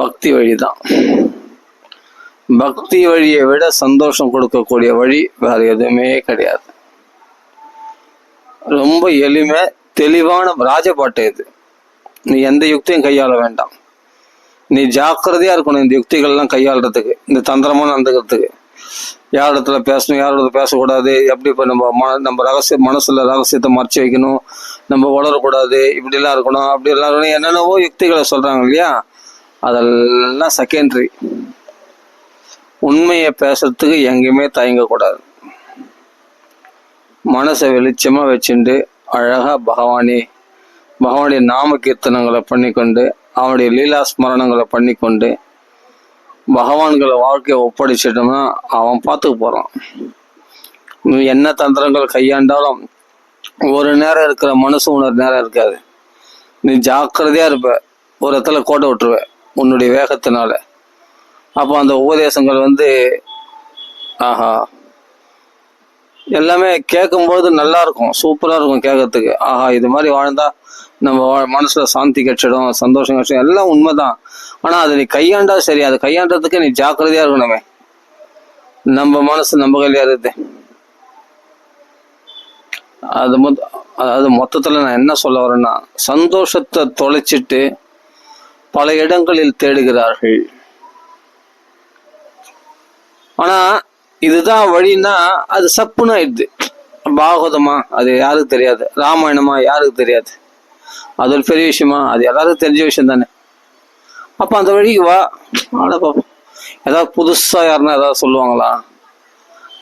பக்தி வழிதான். பக்தி வழியை விட சந்தோஷம் கொடுக்கக்கூடிய வழி வேற எதுவுமே கிடையாது. ரொம்ப எளிமை தெளிவான ராஜபாட்டு இது. நீ எந்த யுக்தியும் கையாள வேண்டாம். நீ ஜாக்கிரதையா இருக்கணும் இந்த யுக்திகள்லாம் கையாளுறதுக்கு, இந்த தந்திரமா நடந்துக்கிறதுக்கு. யார் இடத்துல பேசணும், யார் இடத்துல பேசக்கூடாது, எப்படி இப்போ நம்ம மனசுல ரகசியத்தை மறைச்சி வைக்கணும், நம்ம உளரக்கூடாது, இப்படிலாம் இருக்கணும், அப்படிலாம் இருக்கணும், என்னென்னவோ யுக்திகளை சொல்றாங்க இல்லையா, அதெல்லாம் செகண்டரி. உண்மையை பேசுறதுக்கு எங்கேயுமே தயங்கக்கூடாது. மனசை வெளிச்சமா வச்சுட்டு அழகா பகவானுடைய நாம கீர்த்தனங்களை பண்ணிக்கொண்டு, அவனுடைய லீலா ஸ்மரணங்களை பண்ணிக்கொண்டு பகவான்களை வாழ்க்கையை ஒப்படைச்சிட்டோம்னா அவன் பார்த்துக்க போறான். நீ என்ன தந்திரங்கள் கையாண்டாலும் ஒரு நேரம் இருக்கிற மனசு உணர் நேரம் இருக்காது. நீ ஜாக்கிரதையா இருப்ப, ஒரு இடத்துல கோட்டை விட்டுருவ உன்னுடைய வேகத்தினால. அப்போ அந்த உபதேசங்கள் ஆஹா எல்லாமே கேட்கும்போது நல்லா இருக்கும், சூப்பரா இருக்கும் கேட்கறதுக்கு. ஆஹா இது மாதிரி வாழ்ந்தா நம்ம மனசுல சாந்தி கிடைச்சிடும், சந்தோஷம் கிடைச்சிடும், எல்லாம் உண்மைதான். ஆனா அதை நீ கையாண்டா சரி, அதை கையாண்டதுக்கு நீ ஜாக்கிரதையா இருக்கணுமே. நம்ம மனசு நம்ம கையில இருக்குது. அதாவது மொத்தத்துல நான் என்ன சொல்ல வரேன்னா, சந்தோஷத்தை தொலைச்சிட்டு பல இடங்களில் தேடுகிறார்கள். ஆனா இதுதான் வழின்னா அது சப்புன்னு ஆயிடுது. பாகவதமா அது யாருக்கு தெரியாது, ராமாயணமா யாருக்கு தெரியாது, அது ஒரு பெரிய விஷயமா, அது எல்லாருக்கும் தெரிஞ்ச விஷயம் தானே. அப்ப அந்த வழிக்கு வா, ஆட பாப்போம். ஏதாவது புதுசா யாருன்னா ஏதாவது சொல்லுவாங்களா,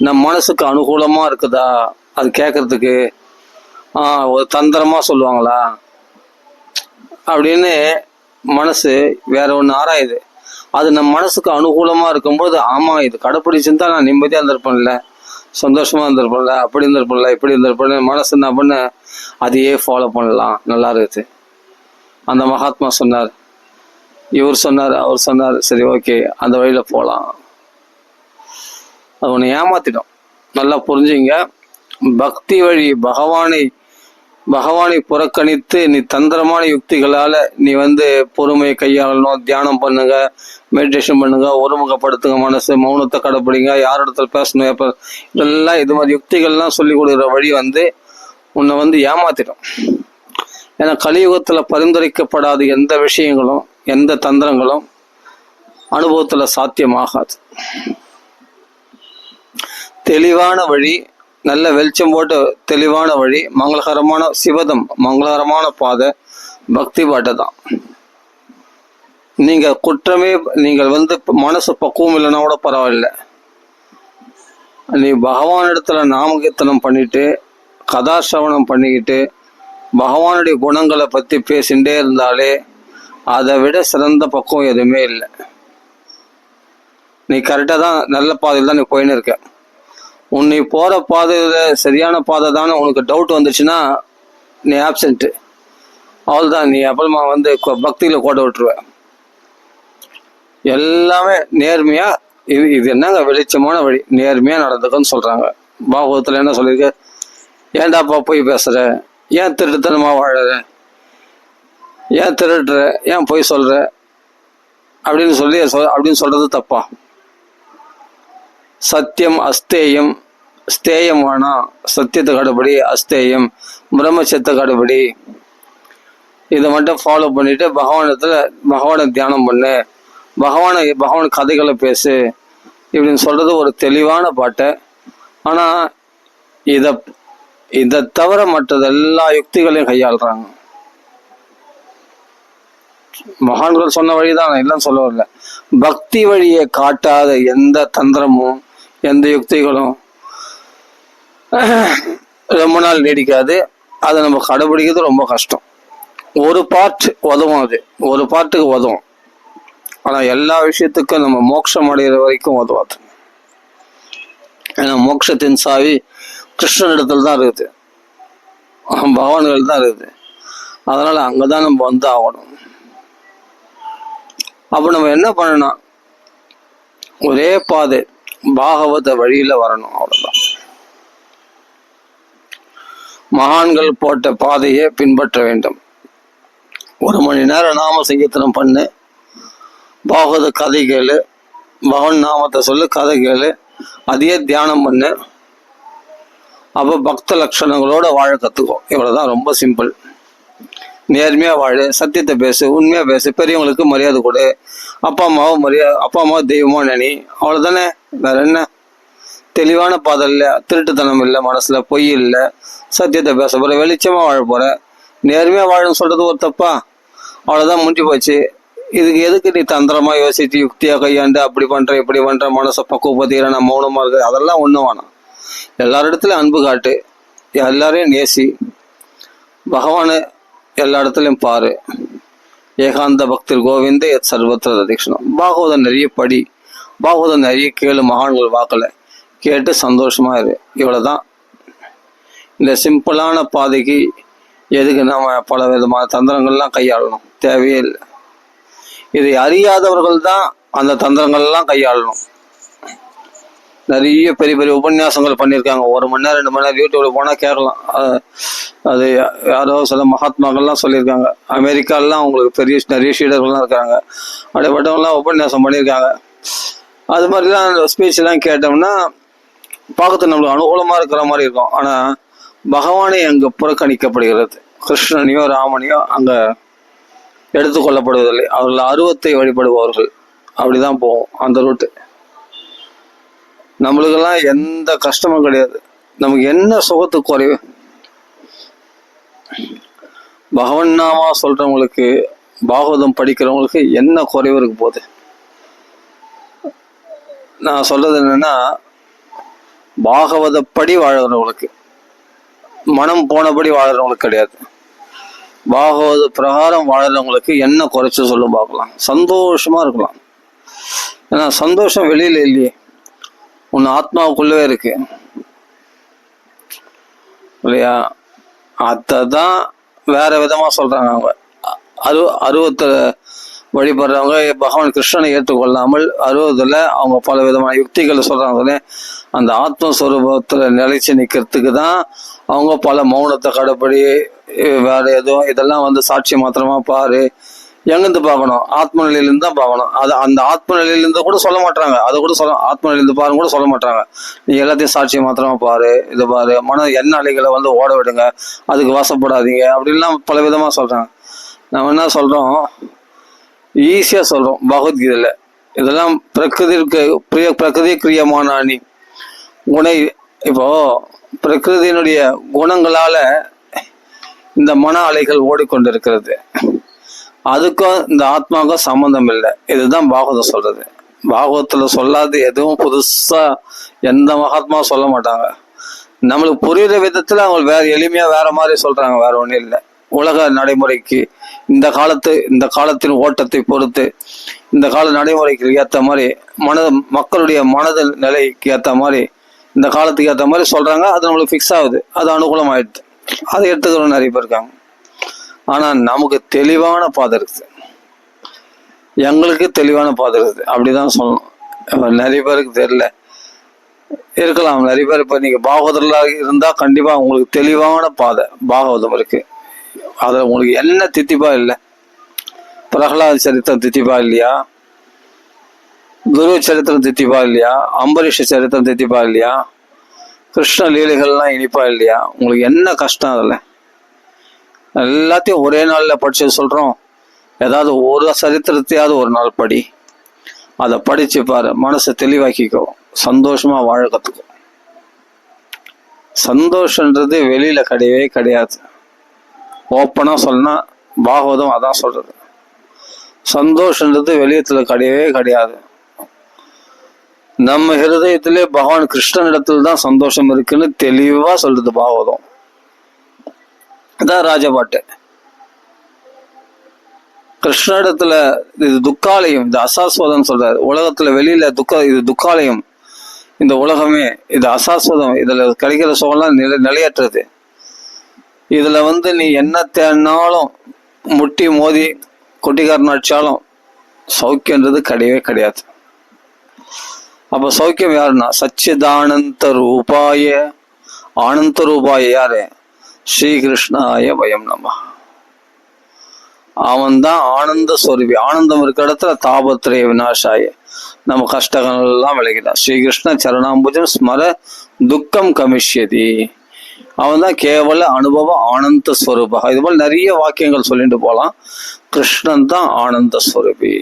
நம் மனசுக்கு அனுகூலமா இருக்குதா அது கேட்கறதுக்கு, ஒரு தந்திரமா சொல்லுவாங்களா அப்படின்னு மனசு வேற ஒண்ணு ஆராயுது. அது நம்ம மனசுக்கு அனுகூலமா இருக்கும்போது, ஆமா இது கடைப்பிடிச்சுருந்தா நான் நிம்மதியா இருந்திருப்பேன்ல, சந்தோஷமா இருந்திருப்பேன்ல, அப்படி இருந்திருப்பேன்ல, இப்படி இருந்திருப்பேன், மனசு என்ன பண்ண அதையே ஃபாலோ பண்ணலாம், நல்லா இருக்குது. அந்த மகாத்மா சொன்னார், இவர் சொன்னார், அவர் சொன்னார், சரி ஓகே அந்த வழியில போகலாம். அது ஒன்று ஏமாத்திடும். நல்லா புரிஞ்சுங்க. பக்தி வழி பகவானை புறக்கணித்து நீ தந்திரமான யுக்திகளால நீ பொறுமையை கையாளணும், தியானம் பண்ணுங்க, மெடிடேஷன் பண்ணுங்க, ஒருமுகப்படுத்துங்க, மனசு மௌனத்தை கடைப்பிடிங்க, யார் இடத்துல பேசணும் எப்ப, இதெல்லாம் இது மாதிரி யுக்திகள்லாம் சொல்லி கொடுக்குற வழி உன்னை ஏமாத்திடும். ஏன்னா கலியுகத்துல பரிந்துரைக்கப்படாத எந்த விஷயங்களும் எந்த தந்திரங்களும் அனுபவத்துல சாத்தியமாகாது. தெளிவான வழி, நல்ல வெளிச்சம் போட்டு தெளிவான வழி, மங்களகரமான சிவதம், மங்களகரமான பாதை பக்தி பாட்டை தான். நீங்க குற்றமே, நீங்கள் மனசு பக்குவம் இல்லைன்னா கூட பரவாயில்ல, நீ பகவான் இடத்துல நாமகீர்த்தனம் பண்ணிட்டு கதாசிரவணம் பண்ணிக்கிட்டு பகவானுடைய குணங்களை பத்தி பேசிகிட்டே இருந்தாலே அதை விட சிறந்த பக்குவம் எதுவுமே இல்லை. நீ கரெக்டா தான், நல்ல பாதையில் தான் நீ போயின்னு இருக்க. உன்னை போற பாதையில சரியான பாதை தானே உனக்கு டவுட் வந்துச்சுன்னா நீ ஆப்சென்ட், அவ்வளோதான். நீ அப்புறமா பக்தியில கோட்டை விட்டுருவ. எல்லாமே நேர்மையா, இது என்னங்க வெளிச்சமான வழி, நேர்மையா நடந்துக்குன்னு சொல்றாங்க. பாகவத்துல என்ன சொல்லியிருக்க, ஏன்டாப்பா போய் பேசுற, ஏன் திருட்டுத்தனமா வாழற, ஏன் திருடுற, ஏன் போய் சொல்ற அப்படின்னு சொல்றது தப்பா? சத்தியம் அஸ்தேயம், ஸ்தேயம் வேணாம், சத்தியத்தை கடைபிடி, அஸ்தேயம் பிரம்மச்சத்தை கடைபிடி, இதை மட்டும் ஃபாலோ பண்ணிட்டு பகவானை தியானம் பண்ணு, பகவான் கதைகளை பேசு இப்படின்னு சொல்றது ஒரு தெளிவான பாட்டை. ஆனா இதை தவிர மற்றது எல்லா யுக்திகளையும் கையாளுறாங்க. மகான்கள் சொன்ன வழிதான், இல்லைன்னு சொல்ல வரல. பக்தி வழியை காட்டாத எந்த தந்திரமும் எந்த யுக்திகளும் ரொம்ப நாள் நீடிக்காது. அதை நம்ம கடைபிடிக்கிறது ரொம்ப கஷ்டம். ஒரு பார்ட் உதவும், அது ஒரு பார்ட்டுக்கு உதவும். ஆனா எல்லா விஷயத்துக்கும் நம்ம மோட்சம் அடைகிற வரைக்கும் உதவாது. ஏன்னா மோட்சத்தின் சாவி கிருஷ்ணனிடத்துல தான் இருக்குது, பகவான்கள் தான் இருக்குது. அதனால அங்கதான் நம்ம ஆகணும். அப்ப நம்ம என்ன பண்ணணும், ஒரே பாதை பாகவத வழியில வரணும், அவ்வளவுதான். மகான்கள் போட்ட பாதையை பின்பற்ற வேண்டும். 1 மணி நேரம் நாம சங்கீர்த்தனம் பண்ணு, பாகவத கதை கேளு, பகவான் நாமத்தை சொல்லு, கதை கேளு, அதையே தியானம் பண்ணு. அப்போ பக்த லட்சணங்களோட வாழ கற்றுக்கோ. இவ்வளோதான், ரொம்ப சிம்பிள். நேர்மையாக வாழு, சத்தியத்தை பேசு, உண்மையாக பேசு, பெரியவங்களுக்கு மரியாதை கொடு, அப்பா அம்மாவை தெய்வமாக நினை. அவ்வளோதானே, வேற என்ன? தெளிவான பாதை இல்லை, திருட்டுத்தனம் இல்லை, மனசில் பொய் இல்லை, சத்தியத்தை பேச போகிற, வெளிச்சமாக வாழ போகிற, நேர்மையாக வாழுன்னு சொல்கிறது ஒரு தப்பா? அவ்வளோதான், முடிஞ்சு போச்சு. இதுக்கு எதுக்கு நீ தந்திரமாக யோசிச்சு யுக்தியாக கையாண்டு அப்படி பண்ணுற இப்படி பண்ணுற, மனசை பக்குவப்படுத்திக்கிற, நான் மௌனமாக இருக்குது, அதெல்லாம் ஒன்றும் வேணாம். எல்லாரிடத்துலையும் அன்பு காட்டு, எல்லாரையும் நேசி, பகவானு எல்லா இடத்துலையும் பாரு. ஏகாந்த பக்தர் கோவிந்த சர்வத்திர தீக்ஷணம். பாகவதம் நிறைய படி, பாகவதம் நிறைய கேளு, மகான்கள் வாக்கலை கேட்டு சந்தோஷமா இரு. இவ்வளவுதான். இந்த சிம்பிளான பாதைக்கு எதுக்கு நம்ம பல விதமான தந்திரங்கள்லாம் கையாளணும்? தேவையே இல்லை. இதை அறியாதவர்கள் தான் அந்த தந்திரங்கள்லாம் கையாளணும். நிறைய பெரிய பெரிய உபன்யாசங்கள் பண்ணியிருக்காங்க. 1 மணி நேரம் 2 மணி நேரம் யூடியூப்ல போனால் கேட்கலாம். அது யாரோ சில மகாத்மாக்கள்லாம் சொல்லியிருக்காங்க. அமெரிக்காலாம் அவங்களுக்கு நிறைய ஷீடர்கள்லாம் இருக்காங்க. அப்படிப்பட்டவங்களாம் உபன்யாசம் பண்ணியிருக்காங்க. அது மாதிரிலாம் ஸ்பீச்லாம் கேட்டோம்னா பார்க்கறது நம்மளுக்கு அனுகூலமாக இருக்கிற மாதிரி இருக்கும். ஆனால் பகவானே அங்கே புறக்கணிக்கப்படுகிறது. கிருஷ்ணனையோ ராமனையோ அங்கே எடுத்துக்கொள்ளப்படுவதில்லை. அவர்கள் அருவத்தை வழிபடுபவர்கள். அப்படிதான் போகும் அந்த ரூட்டு. நம்மளுக்கெல்லாம் எந்த கஷ்டமும் கிடையாது. நமக்கு என்ன சுகத்துக்கு குறைவு? பகவன் நாமா சொல்றவங்களுக்கு, பாகவதம் படிக்கிறவங்களுக்கு என்ன குறைவு இருக்கு போகுது? நான் சொல்றது என்னன்னா, பாகவதப்படி வாழறவங்களுக்கு, மனம் போனபடி வாழறவங்களுக்கு கிடையாது. பாகவத பிரகாரம் வாழறவங்களுக்கு என்ன குறைச்சு சொல்லும் பார்க்கலாம். சந்தோஷமா இருக்கலாம். ஏன்னா சந்தோஷம் வெளியில இல்லையே, உன் ஆத்மாவுக்குள்ளவே இருக்கு இல்லையா? அதான் வேற விதமா சொல்றாங்க. அவங்க அருவத்தை வழிபடுறவங்க பகவான் கிருஷ்ணனை ஏற்றுக்கொள்ளாமல் அருவத்தில் அவங்க பல விதமான யுக்திகளை சொல்றாங்க. அந்த ஆத்மஸ்வரூபத்துல நிலைச்சு நிற்கிறதுக்கு தான் அவங்க பல மௌனத்தை கடைப்படி, வேற எதுவும் இதெல்லாம் சாட்சி மாத்திரமா பாரு. எங்கிருந்து பார்க்கணும்? ஆத்ம நிலையிலிருந்து தான் பார்க்கணும். அது அந்த ஆத்ம நிலையிலிருந்து கூட சொல்ல மாட்டாங்க. அதை கூட ஆத்ம நிலையிலிருந்து பாருங்க கூட சொல்ல மாட்டாங்க. நீ எல்லாத்தையும் சாட்சியை மாத்திரமா பாரு, இது பாரு, மன எண்ண அலைகளை ஓட விடுங்க, அதுக்கு வசப்படாதீங்க, அப்படின்லாம் பல விதமா சொல்றாங்க. நம்ம என்ன சொல்றோம்? ஈஸியா சொல்றோம் பகவத்கீதையில, இதெல்லாம் பிரகிருதி கிரியமான அணி குணை. இப்போ பிரகிருதியினுடைய குணங்களால இந்த மன அலைகள் ஓடிக்கொண்டிருக்கிறது. அதுக்கும் இந்த ஆத்மாவுக்கும் சம்பந்தம் இல்லை. இதுதான் பாகவதம் சொல்றது. பாகவத்துல சொல்லாது எதுவும் புதுசா எந்த மகாத்மா சொல்ல மாட்டாங்க. நம்மளுக்கு புரியுற விதத்துல அவங்க வேற எளிமையா வேற மாதிரி சொல்றாங்க. வேற ஒன்றும் இல்லை. உலக நடைமுறைக்கு இந்த காலத்தின் ஓட்டத்தை பொறுத்து, இந்த கால நடைமுறைக்கு ஏற்ற மாதிரி, மக்களுடைய மனதில் நிலைக்கு ஏற்ற மாதிரி, இந்த காலத்துக்கு ஏற்ற மாதிரி சொல்றாங்க. அது நம்மளுக்கு ஃபிக்ஸ் ஆகுது, அது அனுகூலம் ஆயிடுது. அதை எடுத்துக்கிறவங்க நிறைய பேர் இருக்காங்க. ஆனா நமக்கு தெளிவான பாதை இருக்குது, எங்களுக்கு தெளிவான பாதை இருக்குது. அப்படிதான் சொல்லணும். நிறைய பேருக்கு தெரியல இருக்கலாம். நிறைய பேர் இப்ப நீங்க பாகவதர்களா இருந்தா கண்டிப்பா உங்களுக்கு தெளிவான பாதை பாகவதம் இருக்கு. அதுல உங்களுக்கு என்ன தித்திப்பா இல்லை? பிரகலாத சரித்திரம் தித்திப்பா இல்லையா? குரு சரித்திரம் தித்திப்பா இல்லையா? அம்பரீஷ சரித்திரம் தித்திப்பா இல்லையா? கிருஷ்ண லீலைகள்லாம் இனிப்பா இல்லையா? உங்களுக்கு என்ன கஷ்டம்? அதில் எல்லாத்தையும் ஒரே நாள்ல படிச்சு சொல்றோம். ஏதாவது ஒரு சரித்திரத்தையாவது ஒரு நாள் படி, அதை படிச்சு பாரு, மனசை தெளிவாக்கிக்கோ, சந்தோஷமா வாழ கத்துக்கோ. சந்தோஷன்றது வெளியில கிடையவே கிடையாது. ஓப்பனா சொன்னா பாகவதம் அதான் சொல்றது. சந்தோஷன்றது வெளியத்துல கிடையவே கிடையாது. நம்ம ஹிருதயத்திலே பகவான் கிருஷ்ணனிடத்துல தான் சந்தோஷம் இருக்குன்னு தெளிவா சொல்றது பாகவதம். அதான் ராஜபாட்டு. கிருஷ்ணனிடத்துல இது துக்காலயம், இது அசாஸ்வதம் சொல்றாரு. உலகத்துல வெளியில இது துக்காலயம், இந்த உலகமே இது அசாஸ்வதம். இதுல கிடைக்கிற சுகம்லாம் நிலையற்றது. இதுல நீ என்ன தேடினாலும், முட்டி மோதி கொட்டிக்காரன் அடிச்சாலும் சௌக்கியன்றது கிடையவே கிடையாது. அப்ப சௌக்கியம் யாருன்னா சச்சிதானந்த ரூபாய, ஆனந்த ரூபாய யாரு? ஸ்ரீகிருஷ்ணாய பயம் நம. அவன்தான் ஆனந்த சொருபி. ஆனந்தம் இருக்க இடத்துல தாபத்திரைய விநாசாய, நம்ம கஷ்டங்கள் எல்லாம் விளைகிறான். ஸ்ரீகிருஷ்ண சரணாம்புஜம் ஸ்மர துக்கம் கமிஷ்யதி. அவன் தான் கேவல அனுபவ ஆனந்த ஸ்வரூபா. இது போல் நிறைய வாக்கியங்கள் சொல்லிட்டு போகலாம். கிருஷ்ணன் தான் ஆனந்த ஸ்வரூபி.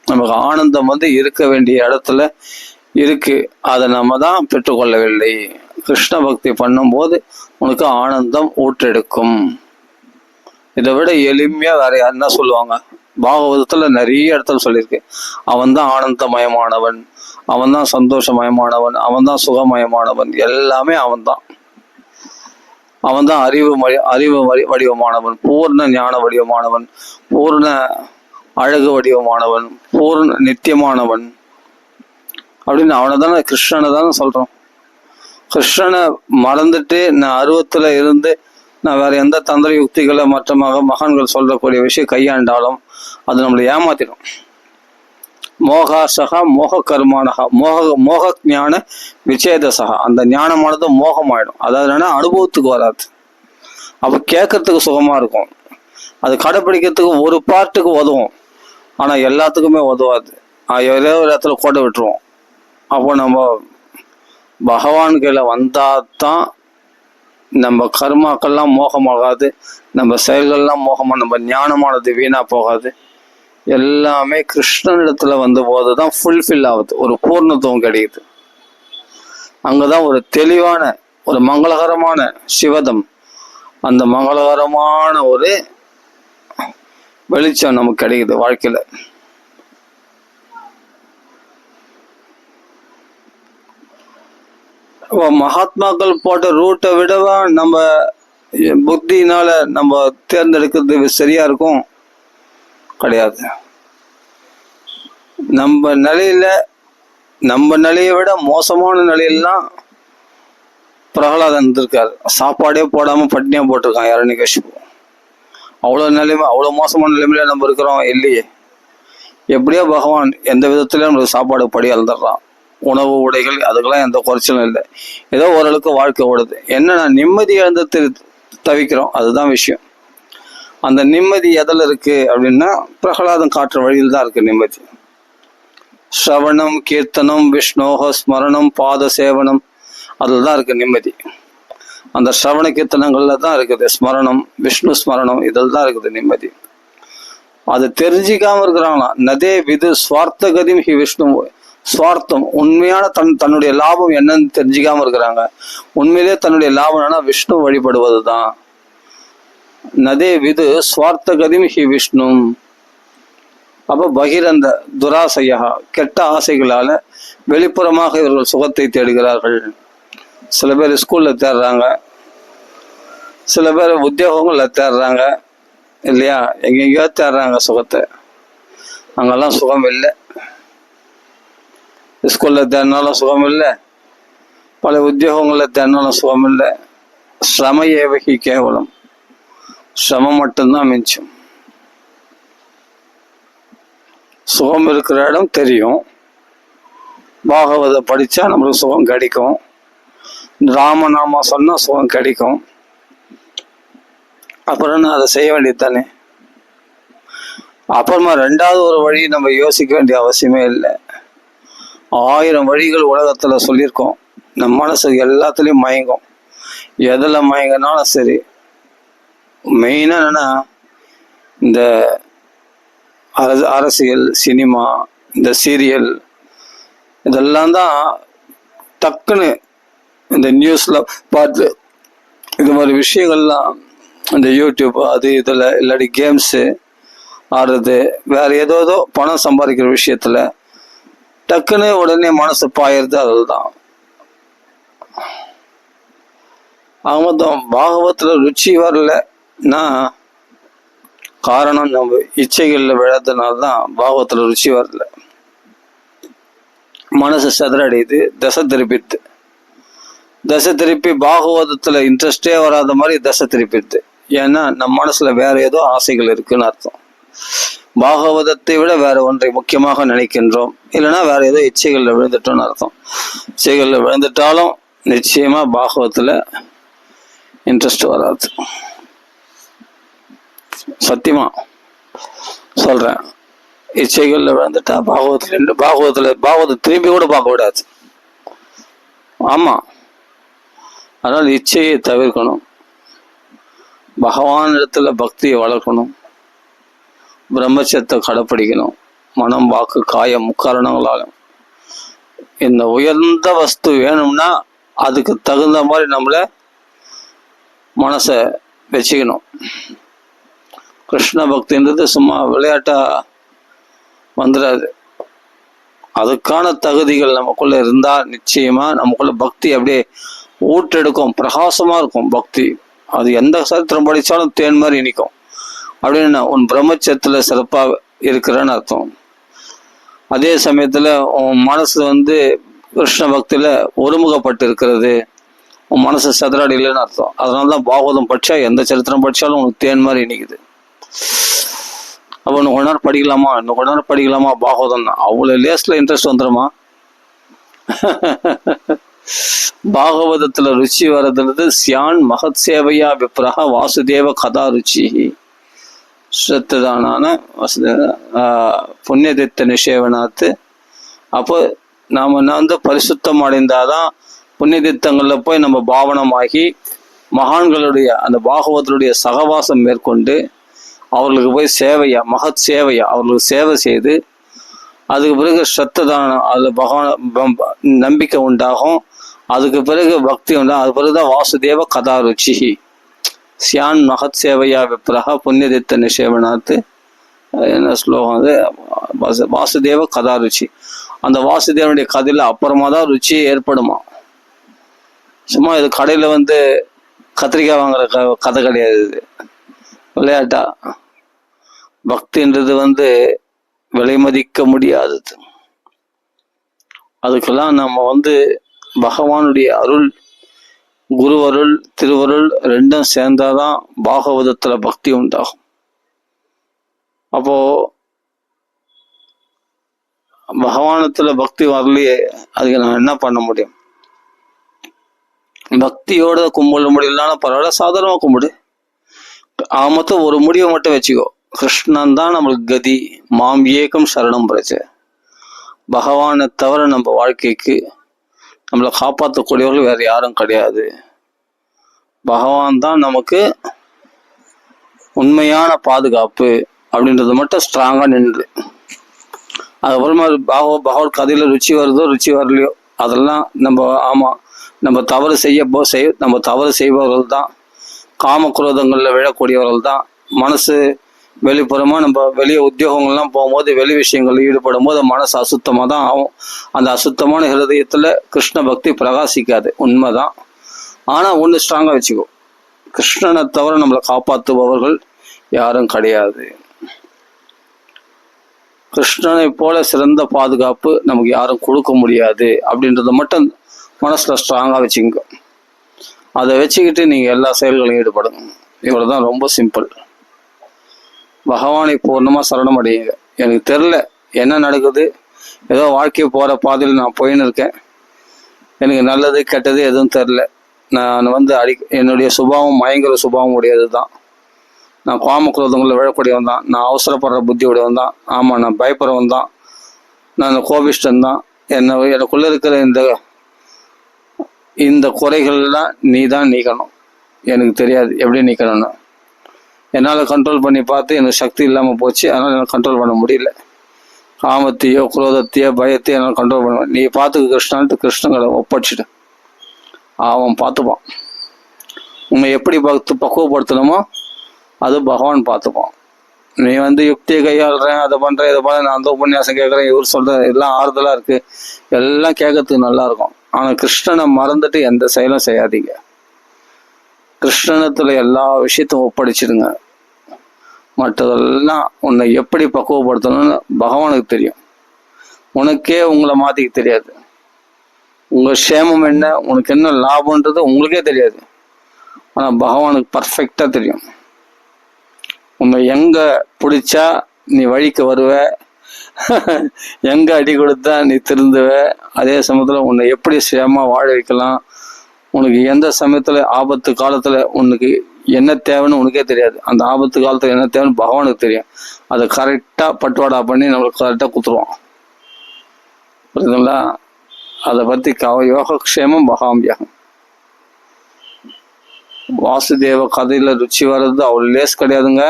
நமக்கு ஆனந்தம் இருக்க வேண்டிய இடத்துல இருக்கு, அதை நம்ம தான் பெற்றுக்கொள்ளவில்லை. கிருஷ்ண பக்தி பண்ணும்போது உனக்கு ஆனந்தம் ஊற்றெடுக்கும். இதை விட எளிமையா வேற யாருன்னா சொல்லுவாங்க? பாகவதத்துல நிறைய இடத்துல சொல்லியிருக்கு, அவன் தான் ஆனந்தமயமானவன், அவன் தான் சந்தோஷமயமானவன், அவன் தான் சுகமயமானவன், எல்லாமே அவன் தான். அவன் தான் அறிவு வடிவமானவன், பூர்ண ஞான வடிவமானவன், பூர்ண அழகு வடிவமானவன், பூர்ண நித்தியமானவன் அப்படின்னு அவனை தானே, கிருஷ்ணனை தானே சொல்றோம். கிருஷ்ணனை மறந்துட்டு நான் அருவத்துல இருந்து நான் வேற எந்த தந்திர யுக்திகளை மற்ற மகான்கள் சொல்லக்கூடிய விஷயம் கையாண்டாலும் அது நம்மளை ஏமாத்திடும். மோகாசகா மோக கர்மானகா மோக ஞான விச்சேதசகா. அந்த ஞானமானது மோகமாயிடும். அதாவது என்னன்னா அனுபவத்துக்கு வராது. அப்போ கேட்கறதுக்கு சுகமா இருக்கும், அது கடைப்பிடிக்கிறதுக்கு ஒரு பார்ட்டுக்கு உதவும், ஆனா எல்லாத்துக்குமே உதவாது. ஒரே ஒரு இடத்துல கோட்டை விட்டுருவோம். அப்போ நம்ம பகவான் கையில வந்தாதான் நம்ம கர்மாக்கள்லாம் மோகமாகாது, நம்ம செயல்கள்லாம் மோகமா, நம்ம ஞானமானது வீணா போகாது. எல்லாமே கிருஷ்ணனிடத்துல வந்த போதுதான் ஃபுல்ஃபில் ஆகுது, ஒரு பூர்ணத்துவம் கிடைக்குது. அங்கதான் ஒரு தெளிவான ஒரு மங்களகரமான சிவதம், அந்த மங்களகரமான ஒரு வெளிச்சம் நமக்கு கிடைக்குது வாழ்க்கையில. மகாத்மாக்கள் போட்ட ரூட்டை விடவா நம்ம புத்தினால நம்ம தேர்ந்தெடுக்கிறது சரியா இருக்கும்? கிடையாது. நம்ம நிலையை விட மோசமான நிலையெல்லாம் பிரகலாதன் இருந்திருக்காரு. சாப்பாடே போடாம பட்டினியா போட்டிருக்கான் ஹிரண்யகசிபு. அவ்வளவு நிலைமை, அவ்வளவு மோசமான நிலைமையில நம்ம இருக்கிறோம் இல்லையே. எப்படியோ பகவான் எந்த விதத்திலயும் நம்மளுக்கு சாப்பாடு படி அழுந்துடுறான். உணவு உடைகள் அதுக்கெல்லாம் எந்த குறைச்சலும் இல்லை. ஏதோ ஓரளவுக்கு வாழ்க்கை ஓடுது. என்னன்னா நிம்மதி இழந்து தவிக்கிறோம், அதுதான் விஷயம். அந்த நிம்மதி எதில் இருக்கு அப்படின்னா பிரகலாதம் காட்டுற வழியில் தான் இருக்கு நிம்மதி. ஸ்ரவணம் கீர்த்தனம் விஷ்ணோக ஸ்மரணம் பாத சேவனம், அதில் தான் இருக்கு நிம்மதி. அந்த ஸ்ரவண கீர்த்தனங்கள்ல தான் இருக்குது ஸ்மரணம், விஷ்ணு ஸ்மரணம், இதில் தான் இருக்குது நிம்மதி. அது தெரிஞ்சிக்காம இருக்கிறாங்களாம். நதே விது சுவார்த்த கதிம் ஹி விஷ்ணு. சுவார்த்தம், உண்மையான தன்னுடைய லாபம் என்னன்னு தெரிஞ்சிக்காம இருக்கிறாங்க. உண்மையிலே தன்னுடைய லாபம் என்னன்னா விஷ்ணு வழிபடுவது தான். நதே விது சுவார்த்த கதிம் ஹி விஷ்ணு. அப்ப பகிரந்த துராசையா, கெட்ட ஆசைகளால வெளிப்புறமாக இவர்கள் சுகத்தை தேடுகிறார்கள். சில பேர் ஸ்கூல்ல தேடுறாங்க, சில பேர் உத்தியோகங்கள்ல தேடுறாங்க இல்லையா, எங்கெங்கயோ தேடுறாங்க சுகத்தை. அங்கெல்லாம் சுகம் இல்லை. ஸ்கூல்ல தேடினாலும் சுகம் இல்லை, பல உத்தியோகங்கள்ல தேடினாலும் சுகம் இல்லை. ஸ்ரம ஏவகி கேவலம், சிரமம் மட்டும்தான் மிச்சம். சுகம் இருக்கிற இடம் தெரியும். பாகவத படிச்சா நம்மளுக்கு சுகம் கிடைக்கும். ராமநாமா சொன்னா சுகம் கிடைக்கும். அப்புறம் அதை செய்ய வேண்டியது தானே. அப்புறமா ரெண்டாவது ஒரு வழி நம்ம யோசிக்க வேண்டிய அவசியமே இல்லை. 1000 வழிகள் உலகத்துல சொல்லியிருக்கோம். நம்ம மனசு எல்லாத்துலயும் மயங்கும். எதுல மயங்கினாலும் சரி. மெயினா என்னன்னா இந்த அரசியல், சினிமா, இந்த சீரியல், இதெல்லாம் தான் டக்குன்னு இந்த நியூஸ்ல பார்த்து இது மாதிரி விஷயங்கள்லாம், இந்த யூடியூப் அது இதில் இல்லாட்டி கேம்ஸு ஆடுறது, வேற ஏதோ பணம் சம்பாதிக்கிற விஷயத்துல டக்குன்னு உடனே மனசு பாயிருது. அதுதான் அவங்க பாகவத்துல ருச்சி வரலன்னா காரணம் நம்ம இச்சைகள்ல விழறதுனால்தான் பாகவத்துல ருச்சி வரல. மனசு சதுரடையுது, தசை திருப்பி பாகவதத்துல இன்ட்ரெஸ்டே வராத மாதிரி தசை திருப்பிடுது. ஏன்னா நம்ம மனசுல வேற ஏதோ ஆசைகள் இருக்குன்னு அர்த்தம். பாகவதத்தை விட வேற ஒன்றை முக்கியமாக நினைக்கின்றோம், இல்லைன்னா வேற ஏதோ இச்சைகள்ல விழுந்துட்டோம்னு அர்த்தம். இச்சைகள்ல விழுந்துட்டாலும் நிச்சயமா பாகவத்துல இன்ட்ரெஸ்ட் வராது. சத்தியமா சொல்றேன். இச்சைகள்ல விழுந்துட்டா பாகவதத்தை திரும்பி கூட பார்க்க விடாது. ஆமா, அதனால் இச்சையை தவிர்க்கணும், பகவான் இடத்துல பக்தியை வளர்க்கணும், பிரம்மச்சரியத்தை கடைப்பிடிக்கணும். மனம், வாக்கு, காயம் முக்காரணங்களாலும் இந்த உயர்ந்த வஸ்து வேணும்னா அதுக்கு தகுந்த மாதிரி நம்மள மனசை வச்சுக்கணும். கிருஷ்ண பக்தின்றது சும்மா விளையாட்டா வந்துடாது. அதுக்கான தகுதிகள் நமக்குள்ள இருந்தா நிச்சயமா நமக்குள்ள பக்தி அப்படியே ஊட்டெடுக்கும், பிரகாசமா இருக்கும் பக்தி. அது எந்த சரித்திரம் படித்தாலும் தேன் மாதிரி இனிக்கும். அப்படின்னு உன் பிரம்மச்சரியத்துல சிறப்பாக இருக்கிறன்னு அர்த்தம். அதே சமயத்துல உன் மனசு கிருஷ்ண பக்தியில ஒருமுகப்பட்டு இருக்கிறது, உன் மனசு சதுராடி இல்லைன்னு அர்த்தம். அதனாலதான் பாகவதம் படிச்சா எந்த சரித்திரம் படிச்சாலும் உனக்கு தேன் மாதிரி இனிக்குது. அப்போ இன்னும் கொஞ்ச நேரம் படிக்கலாமா பாகவதம் தான். அவ்வளோ லேஸ்ல இன்ட்ரெஸ்ட் வந்துடுமா? பாகவதத்துல ருச்சி வர்றது சியான் மகத் சேவையா விப்ரஹ வாசுதேவ கதா ருச்சி ஸ்ரத்ததான புண்ணியதித்த நிஷேவனாத்து. அப்போ நாம பரிசுத்தம் அடைந்தாதான் புண்ணியதித்தங்கள்ல போய் நம்ம பாவனமாகி மகான்களுடைய அந்த பாகவதனுடைய சகவாசம் மேற்கொண்டு அவர்களுக்கு போய் சேவையா மகத் சேவையா அவர்களுக்கு சேவை செய்து அதுக்கு பிறகு ஸ்ரத்ததானம், அதுல பகவான் நம்பிக்கை உண்டாகும். அதுக்கு பிறகு பக்தி உண்டாகும். அது பிறகுதான் வாசுதேவ கதா ருச்சி சியான் மகத் சேவையா விப்ரஹ புண்ணியதித்த நிஷேவனாத்து. என்ன ஸ்லோகம் அது? வாசுதேவ கதா ருச்சி. அந்த வாசுதேவனுடைய கதையில அப்புறமா தான் ருச்சி ஏற்படுமா. சும்மா இது கடையில கத்திரிக்காய் வாங்குற கதை கிடையாது. இது விளையாட்டா. பக்தின்றது விலை மதிக்க முடியாதது. அதுக்கெல்லாம் நம்ம பகவானுடைய அருள், குரு அருள், திருவருள் ரெண்டும் சேர்ந்தாதான் பாகவதத்துல பக்தி உண்டாகும். அப்போ பகவானத்துல பக்தி வரலையே, அதுக்கு நான் என்ன பண்ண முடியும்? பக்தியோட கும்பிட முடியலனாலும் பரவாயில்ல, சாதாரணமா கும்பிடு. மொத்தம் ஒரு முடிவை மட்டும் வச்சுக்கோ, கிருஷ்ணன் தான் நம்மளுக்கு கதி, மாம் ஏகம் சரணம் பிரச்ச. பகவானை தவிர நம்ம வாழ்க்கைக்கு நம்மளை காப்பாற்றக்கூடியவர்கள் வேற யாரும் கிடையாது. பகவான் தான் நமக்கு உண்மையான பாதுகாப்பு அப்படின்றது மட்டும் ஸ்ட்ராங்கா நின்று. அதுக்கப்புறமா பகவத் கதையில ருச்சி வருதோ ருச்சி வரலையோ அதெல்லாம் நம்ம தவறு நம்ம தவறு செய்பவர்கள் தான், காமக்ரோதங்கள்ல விழக்கூடியவர்கள் தான். மனசு வெளிப்புறமா நம்ம வெளியே உத்தியோகங்கள்லாம் போகும்போது வெளி விஷயங்கள்ல ஈடுபடும் போது மனசு அசுத்தமா தான் ஆகும். அந்த அசுத்தமான ஹிருதயத்துல கிருஷ்ண பக்தி பிரகாசிக்காது, உண்மைதான். ஆனா ஒண்ணு ஸ்ட்ராங்கா வச்சுக்கோ, கிருஷ்ணனை தவிர நம்மளை காப்பாற்றுபவர்கள் யாரும் கிடையாது. கிருஷ்ணனை போல சிறந்த பாதுகாப்பு நமக்கு யாரும் கொடுக்க முடியாது அப்படின்றத மட்டும் மனசுல ஸ்ட்ராங்கா வச்சுங்க. அதை வச்சுக்கிட்டு நீங்க எல்லா செயல்களையும் ஈடுபடுங்க. இவ்வளவுதான், ரொம்ப சிம்பிள். பகவானை பூர்ணமா சரணம் அடையுங்க. எனக்கு தெரில என்ன நடக்குது, ஏதோ வாழ்க்கை போற பாதையில் நான் போயின்னு இருக்கேன். எனக்கு நல்லது கெட்டது எதுவும் தெரில. நான் என்னுடைய சுபாவம் பயங்கர சுபாவம் உடையது தான். நான் காமக்ரோதங்களில் விழக்கூடியவன் தான். நான் அவசரப்படுற புத்தி உடையவன் தான். ஆமா, நான் பயப்படுறவன் தான். நான் கோபிஷ்டன் தான். எனக்குள்ள இருக்கிற இந்த குறைகள்லாம் நீ தான் நீக்கணும். எனக்கு தெரியாது எப்படி நீக்கணும்னு. என்னால் கண்ட்ரோல் பண்ணி பார்த்து எனக்கு சக்தி இல்லாமல் போச்சு. அதனால் என்னால் கண்ட்ரோல் பண்ண முடியல. காமத்தையோ குரோதத்தையோ பயத்தையோ என்னால் கண்ட்ரோல் பண்ணுவேன். நீ பார்த்துக்க கிருஷ்ணன்ட்டு கிருஷ்ணங்களை ஒப்படைச்சிட்டு அவன் பார்த்துப்பான். உன்னை எப்படி பக்குவப்படுத்தணுமோ அது பகவான் பார்த்துப்பான். நீ யுக்தியை கையாளுறேன், அதை பண்ணுறேன், இதை பண்ண, நான் அந்த உபன்யாசம் கேட்குறேன், இவர் சொல்கிற எல்லாம் ஆறுதலாக இருக்குது, எல்லாம் கேட்கறதுக்கு நல்லா இருக்கும். ஆனால் கிருஷ்ணனை மறந்துட்டு எந்த செயலும் செய்யாதீங்க. கிருஷ்ணனத்துல எல்லா விஷயத்தையும் ஒப்படைச்சிடுங்க. மற்றதெல்லாம் உன்னை எப்படி பக்குவப்படுத்தணும்னு பகவானுக்கு தெரியும். உனக்கே உங்களை மாத்திக்க தெரியாது. உங்க சேமம் என்ன, உனக்கு என்ன லாபம்ன்றது உங்களுக்கே தெரியாது. ஆனா பகவானுக்கு பர்ஃபெக்டா தெரியும். உன்னை எங்க பிடிச்சா நீ வழிக்கு வருவ, எங்க அடி கொடுத்தா நீ திருந்துவ, அதே சமயத்துல உன்னை எப்படி சேமா வாழ வைக்கலாம், உனக்கு எந்த சமயத்துல ஆபத்து காலத்துல உனக்கு என்ன தேவைன்னு உனக்கே தெரியாது. அந்த ஆபத்து காலத்துல என்ன தேவைன்னு பகவானுக்கு தெரியும். அதை கரெக்டா பட்டுவாடா பண்ணி நம்மளுக்கு கரெக்டா குத்துருவான். புரியுதுங்களா? அதை பத்தி யோகக்ஷேமம் பகாம்பியகம். வாசுதேவ கதையில ருச்சி வர்றது அவ்வளவு லேஸ் கிடையாதுங்க.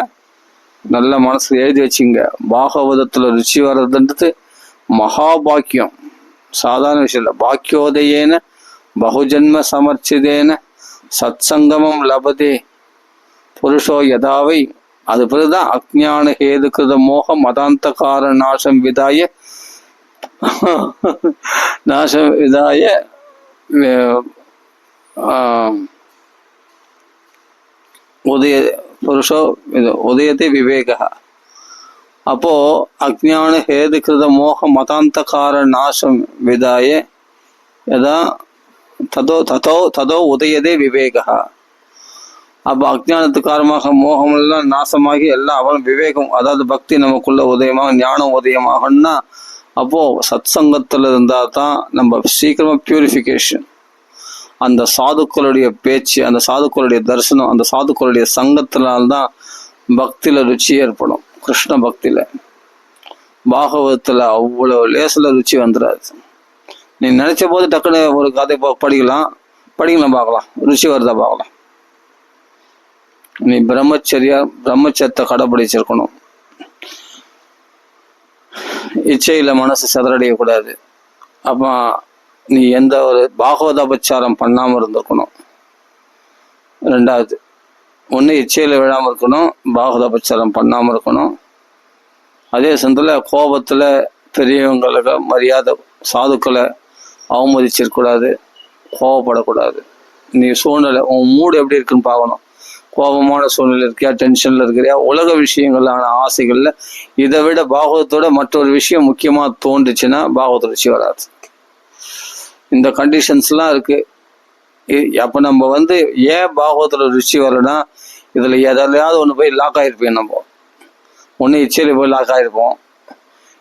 நல்ல மனசு எழுதி வச்சுங்க. பாகவதத்துல ருச்சி வர்றதுன்றது மகாபாக்கியம், சாதாரண விஷயம் இல்லை. பாக்கியோதயேன பகுஜன்ம சமர்ச்சிதேன சத்சங்கமம் லபதே புருஷோ யதாவை. அது பிறகுதான் அஜ்ஞான ஹேதுகிருத மோக மதாந்தகார நாசம் விதாய உதய புருஷோ உதயத்தை விவேக. அப்போ அஜ்ஞான ஹேதுகிருத மோக மதாந்தகார நாசம் விதாய யதா ததோ ததோ ததோ உதயதே விவேக. அப்போ அஜ்ஞானத்து காரணமாக மோகமெல்லாம் நாசமாகி எல்லாம் அவன் விவேகம், அதாவது பக்தி நமக்குள்ள உதயமாக ஞானம் உதயமாகன்னா அப்போ சத் சங்கத்துல இருந்தா தான் நம்ம சீக்கிரமா பியூரிஃபிகேஷன். அந்த சாதுக்களுடைய பேச்சு, அந்த சாதுக்களுடைய தரிசனம், அந்த சாதுக்களுடைய சங்கத்தினால்தான் பக்தியில ருச்சி ஏற்படும். கிருஷ்ண பக்தியில பாகவதத்துல அவ்வளவு லேசில் ருச்சி வந்துடாது. நீ நினைச்ச போது டக்குன்னு ஒரு கதை படிக்கலாம் பார்க்கலாம், ருச்சி வருதா பார்க்கலாம். நீ பிரம்மச்சரியத்தை கடைபிடிச்சிருக்கணும். இச்சையில மனசு சிதறடையக்கூடாது. அப்ப நீ எந்த ஒரு பாகவதாபச்சாரம் பண்ணாம இருந்திருக்கணும். ரெண்டாவது, ஒன்று இச்சையில விழாம இருக்கணும், பாகவதாபச்சாரம் பண்ணாம இருக்கணும். அதே சமயத்துல கோபத்துல பெரியவங்களுக்கு மரியாதை, சாதுக்களை அவமதிச்சிருக்கூடாது, கோபப்படக்கூடாது. நீ சூழ்நிலை உன் மூடு எப்படி இருக்குன்னு பார்க்கணும். கோபமான சூழ்நிலை இருக்கியா, டென்ஷன்ல இருக்கிறியா, உலக விஷயங்களான ஆசைகள்ல இதை விட பாகவதத்தோட மற்றொரு விஷயம் முக்கியமா தோன்றுச்சுன்னா பாகவத ருச்சி வராது. இந்த கண்டிஷன்ஸ்லாம் இருக்கு. அப்ப நம்ம ஏன் பாகவதத்துல ருச்சி வரலன்னா, இதுல எதாலையாவது ஒன்று போய் லாக் ஆகிருப்போம். நம்ம ஒன்று இச்சையில போய் லாக் ஆகிருப்போம்,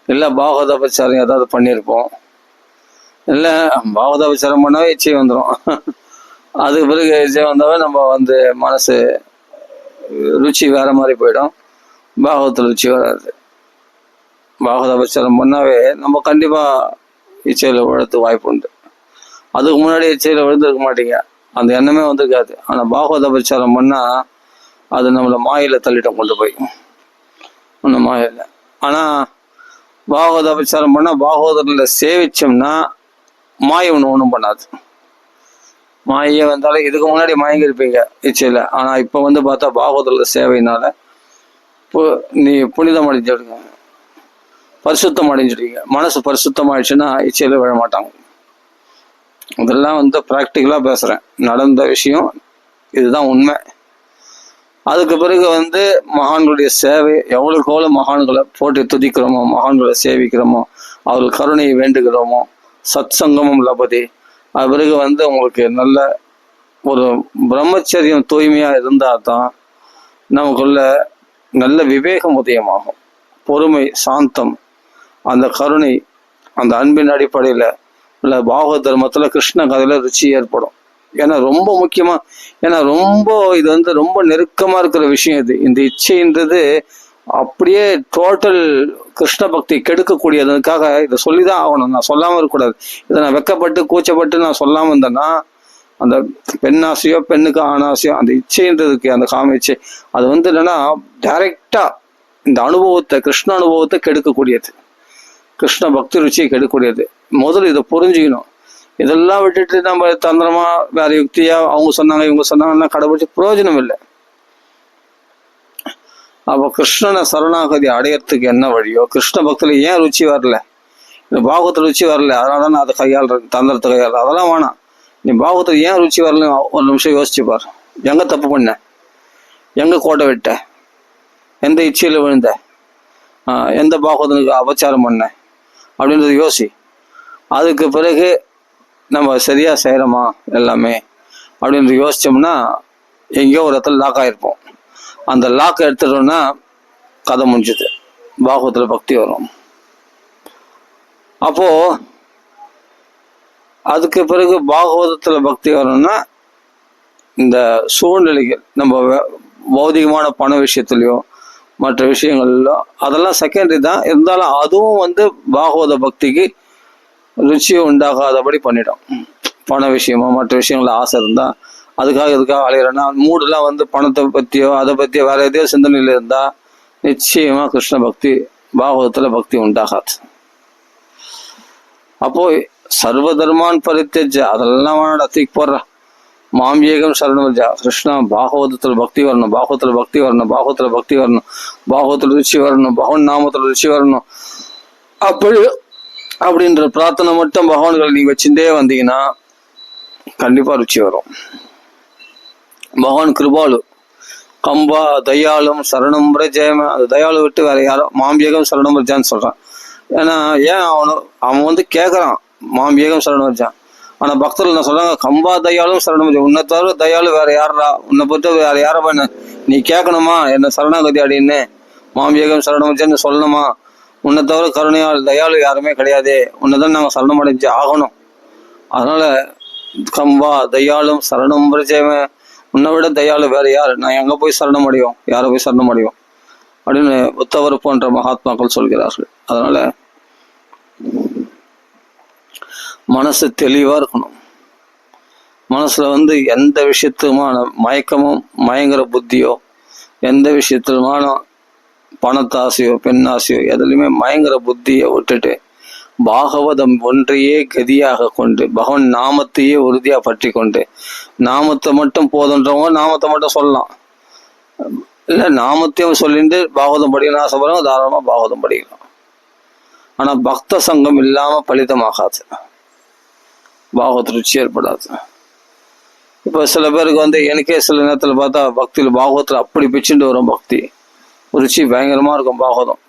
இல்லை பாகவதாபச்சாரம் ஏதாவது பண்ணியிருப்போம், இல்லை பாகவதாபச்சாரம் பண்ணாவே இச்சை வந்துடும். அதுக்கு பிறகு இச்சை வந்தாவே நம்ம மனசு ருச்சி வேற மாதிரி போயிடும். பாகவதத்துல ருச்சி வராது. பாகவதாபச்சாரம் பண்ணாவே நம்ம கண்டிப்பா இச்சையில விழத்து வாய்ப்பு உண்டு. அதுக்கு முன்னாடி இச்சையில விழுந்திருக்க மாட்டீங்க, அந்த எண்ணமே வந்திருக்காது. ஆனா பாகவதாபச்சாரம் பண்ணா அது நம்மளை மாயில தள்ளிட்டோம் கொண்டு போய், ஒன்றும் மாயில. ஆனா பாகவதாபச்சாரம் பண்ணா பாகவதத்துல சேவிச்சோம்னா மாயை ஒன்றும் பண்ணாது. மாயே வந்தாலும் இதுக்கு முன்னாடி மயங்கி இருப்பீங்க இச்சையில. ஆனா இப்ப பார்த்தா பாகவதத்துல சேவையினால நீ புனிதம் அடைஞ்சிடுங்க, பரிசுத்தம் அடைஞ்சிடுவீங்க. மனசு பரிசுத்தமாயிடுச்சுன்னா இச்சையில விழ மாட்டாங்க. இதெல்லாம் ப்ராக்டிக்கலா பேசுறேன், நடந்த விஷயம், இதுதான் உண்மை. அதுக்கு பிறகு மகான்களுடைய சேவை, எவ்வளவுக்கு எவ்வளவு மகான்களை போட்டு துதிக்கிறோமோ, மகான்களை சேவிக்கிறோமோ, அவர்கள் கருணையை வேண்டுகிறோமோ, சத் சங்கமும் லபதி. அது பிறகு உங்களுக்கு நல்ல ஒரு பிரம்மச்சரியம் தூய்மையா இருந்தா தான் நமக்குள்ள நல்ல விவேகம் உதயமாகும். பொறுமை, சாந்தம், அந்த கருணை, அந்த அன்பின் அடிப்படையில இல்லை பாகவத தர்மத்துல கிருஷ்ண கதையில ருச்சி ஏற்படும். ஏன்னா ரொம்ப முக்கியமா, ஏன்னா ரொம்ப இது ரொம்ப நெருக்கமா இருக்கிற விஷயம் இது. இந்த இச்சைன்றது அப்படியே டோட்டல் கிருஷ்ண பக்தி கெடுக்கக்கூடியதுக்காக இதை சொல்லிதான் ஆகணும். நான் சொல்லாம இருக்கக்கூடாது. இதை நான் வெக்கப்பட்டு கூச்சப்பட்டு நான் சொல்லாம இருந்தேன்னா அந்த பெண்ணாசையோ பெண்ணுக்கு ஆணாசையோ அந்த இச்சைன்றதுக்கு, அந்த காம இச்சை, அது என்னன்னா டைரக்டா இந்த அனுபவத்தை, கிருஷ்ண அனுபவத்தை கெடுக்கக்கூடியது, கிருஷ்ண பக்தி ருச்சியை கெடுக்கக்கூடியது. முதல்ல இதை புரிஞ்சுக்கணும். இதெல்லாம் விட்டுட்டு நம்ம தந்திரமா வேற யுக்தியா அவங்க சொன்னாங்க இவங்க சொன்னாங்கன்னா கடைபிடிச்சு பிரயோஜனம் இல்லை. அப்போ கிருஷ்ணனை சரணாகதி அடையறதுக்கு என்ன வழியோ, கிருஷ்ண பக்தியில ஏன் ருச்சி வரல, இந்த பாகவத்துல ருச்சி வரல, அதனால தான் நான் அதை கையாளுறேன், தந்திரத்தை கையாளுறேன், அதெல்லாம் வேணாம். நீ பாகவத்துல ஏன் ருச்சி வரல ஒரு நிமிஷம் யோசிச்சுப்பார். எங்க தப்பு பண்ண, எங்க கோட்டை விட்ட, எந்த இச்சையில விழுந்த, எந்த பாகவதனுக்கு அபச்சாரம் பண்ண அப்படின்றது யோசி. அதுக்கு பிறகு நம்ம சரியா செய்யறோமா எல்லாமே அப்படின்னு யோசிச்சோம்னா எங்கேயோ ஒரு இடத்துல லாக் ஆயிருப்போம். அந்த லாக் எடுத்துட்டோம்னா கதை முடிஞ்சுது, பாகவத்துல பக்தி வரும். அப்போ அதுக்கு பிறகு பாகவதத்துல பக்தி வரணும்னா இந்த சூழ்நிலைகள் நம்ம பௌதிகமான பண விஷயத்துலையோ மற்ற விஷயங்கள்லோ அதெல்லாம் செகண்டரி தான். இருந்தாலும் அதுவும் வந்து பாகவத பக்திக்கு ருச்சியை உண்டாகாதபடி பண்ணிடும். பண விஷயமோ மற்ற விஷயங்கள ஆசை இருந்தால் இதுக்காக அலையிறேன்னா மூடெல்லாம் வந்து பணத்தை பற்றியோ அதை பற்றியோ வேற எதையோ சிந்தனையில் இருந்தால் நிச்சயமாக கிருஷ்ண பக்தி பாகவதத்தில் பக்தி உண்டாகாது. அப்போ சர்வ தர்மான் பரித்தேஜ அதெல்லாம் தூக்கி போடுற மாம்பியகம் சரணவர்ஜா கிருஷ்ணா பாகவதத்தில் பக்தி வரணும், பாகவத்தில் பக்தி வரணும், பாகவத்தில் பக்தி வரணும், பாகவத்தில் ருச்சி வரணும், பகவான் நாமத்தில் ருச்சி வரணும் அப்படின்ற பிரார்த்தனை மட்டும் பகவான்களை நீங்க வச்சுட்டே வந்தீங்கன்னா கண்டிப்பா ருச்சி வரும். பகவான் கிருபாலு கம்பா தயாளும் சரணம் ஜெயம அது தயாளு விட்டு வேற யாரோ மாம்பியகம் சரணம் வச்சான்னு சொல்றான். ஏன்னா ஏன் அவன் வந்து கேட்கறான் மாம்பியகம் சரணம் வச்சான். ஆனா பக்தர்கள் என்ன சொல்றாங்க, கம்பா தயாளும் சரணம் வச்சா உன்னை தவிர தயாளு வேற யாரா, உன்னை பொறுத்த வேற யார பண்ண நீ கேட்கணுமா என்ன சரணாகதி அப்படின்னு மாம்பியகம் சரணம் வச்சான்னு சொல்லணுமா, உன்னை தவிர கருணையால் தயாளு யாருமே கிடையாது, உன்னைதான் நாங்கள் சரணம் அடைஞ்சு ஆகணும். அதனால கம்பா தயாளும் சரணம் ஜெயம உன்னை விட தயாளு வேற யாரு, நான் எங்க போய் சரணம் அடையும், யாரை போய் சரணம் அடையும் அப்படின்னு உத்தவர் போன்ற மகாத்மாக்கள் சொல்கிறார்கள். அதனால மனசு தெளிவா இருக்கணும். மனசுல வந்து எந்த விஷயத்துமான மயக்கமும் மயங்கர புத்தியோ எந்த விஷயத்திலுமான பணத்தாசையோ பெண்ணாசையோ எதுலையுமே மயங்கர புத்தியை விட்டுட்டு பாகவதம் ஒன்றையே கதியாக கொண்டு பகவான் நாமத்தையே உறுதியா பற்றி கொண்டு நாமத்தை மட்டும் போதுன்றவங்க நாமத்தை மட்டும் சொல்லலாம், இல்லை நாமத்தையும் சொல்லிட்டு பாகவதம் படிக்கணும் ஆசைப்படுறவங்க தாராளமாக பாகவதம் படிக்கலாம். ஆனா பக்த சங்கம் இல்லாம பலிதமாகாது, பாகவத ருச்சி ஏற்படாது. இப்போ சில பேருக்கு வந்து எனக்கே சில நேரத்தில் பார்த்தா பக்தியில் பாகவத்தில் அப்படி பிச்சுட்டு வரும், பக்தி ருச்சி பயங்கரமா இருக்கும்.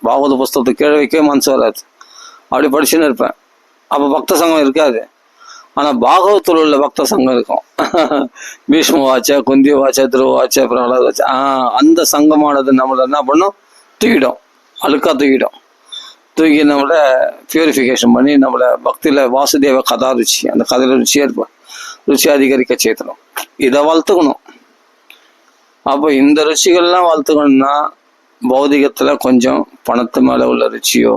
பாகவத புஸ்தகத்தை கீழே வைக்கவே மனசு வராது, அப்படி படிச்சுன்னு இருப்பேன். அப்போ பக்த சங்கம் இருக்காது. ஆனால் பாகவத்தில் உள்ள பக்த சங்கம் இருக்கும். பீஷ்ம வாச்ச குந்தி வாச்ச துருவ வாச்ச பிரகலாத வாச்ச அந்த சங்கமானது நம்மளை என்ன பண்ணும், தூக்கிடும், அழுக்கா தூக்கி நம்மளை பியூரிஃபிகேஷன் பண்ணி நம்மளை பக்தியில் வாசுதேவ கதா ருச்சி அந்த கதையில ருச்சி அதிகரிக்க செய்யணும். இதை வளர்த்துக்கணும். அப்போ இந்த ருச்சிகள்லாம் வளர்த்துக்கணும்னா பௌதிகத்தில் கொஞ்சம் பணத்து மேலே உள்ள ருச்சியோ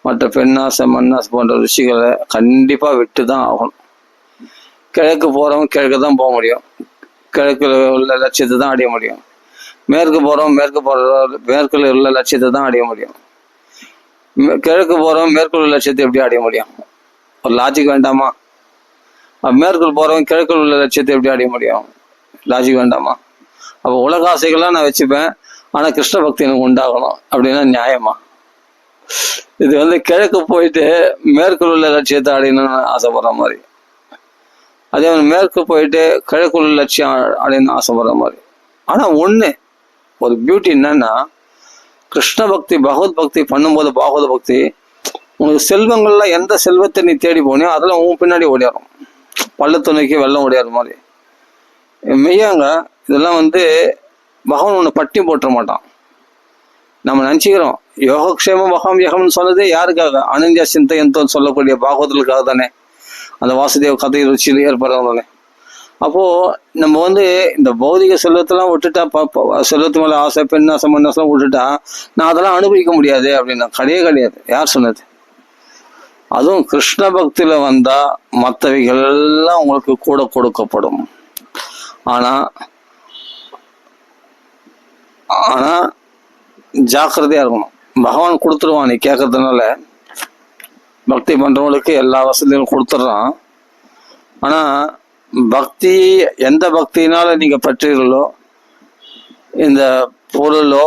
மற்ற பெண்ணாசை மண்ணாசை போன்ற ருச்சிகளை கண்டிப்பாக விட்டு தான் ஆகணும். கிழக்கு போகிறவங்க கிழக்கு தான் போக முடியும், கிழக்கில் உள்ள லட்சியத்தை தான் அடைய முடியும். மேற்கு போகிறவங்க மேற்குல உள்ள லட்சியத்தை தான் அடைய முடியும். கிழக்கு போகிறவங்க மேற்குள்ள லட்சியத்தை எப்படி அடைய முடியும், ஒரு லாஜிக் வேண்டாமா? மேற்குள் போகிறவங்க கிழக்கில் உள்ள லட்சியத்தை எப்படி அடைய முடியும், லாஜிக் வேண்டாமா? அப்போ உலக ஆசைகள்லாம் நான் வச்சுப்பேன், ஆனால் கிருஷ்ண பக்தி எனக்கு உண்டாகணும் அப்படின்னா நியாயமா? இது வந்து கிழக்கு போயிட்டு மேற்குள் உள்ள லட்சியத்தை அடையணும்னு ஆசைப்படுற மாதிரி, அதே மாதிரி மேற்கு போயிட்டு கிழக்குள்ள லட்சியம் அடையணும்னு ஆசைப்படுற மாதிரி. ஆனால் ஒன்று ஒரு பியூட்டி என்னன்னா, கிருஷ்ண பக்தி பகவத் பக்தி பண்ணும்போது பாகவத பக்தி உனக்கு செல்வங்கள்ல எந்த செல்வத்தை நீ தேடி போனியோ அதெல்லாம் உன் பின்னாடி ஓடிடும், பள்ளத்துணைக்கு வெள்ளம் ஓடியாரு மாதிரி. மெய்யாங்க இதெல்லாம் வந்து பகவான் ஒன்று பட்டி போட்டுற மாட்டான். நம்ம நினச்சிக்கிறோம் யோகக்ஷேமம் மகாம் யகம்னு சொன்னதே யாருக்காக, அனந்தியா சிந்தையந்தோன்னு சொல்லக்கூடிய பாகவதலுக்காக தானே, அந்த வாசுதேவ கதை ருச்சியில் ஏற்படுறவங்க தானே. அப்போ நம்ம வந்து இந்த பௌதிக செல்வத்தெல்லாம் விட்டுட்டா, செல்வத்து மேல ஆசை பெண்ணாசை மண்ணாசெல்லாம் விட்டுட்டா நான் அதெல்லாம் அனுபவிக்க முடியாது அப்படின்னா கிடையாது. யார் சொன்னது? அதுவும் கிருஷ்ண பக்தியில வந்தா மற்றவைகள் எல்லாம் உங்களுக்கு கூட கொடுக்கப்படும். ஆனா ஜாக்கிரதையா இருக்கணும். பகவான் கொடுத்துருவான், நீ கேட்கறதுனால பக்தி பண்றவங்களுக்கு எல்லா வசதியும் கொடுத்துட்றான். ஆனா பக்தி எந்த பக்தினால நீங்க பற்றீர்களோ, இந்த பொருளோ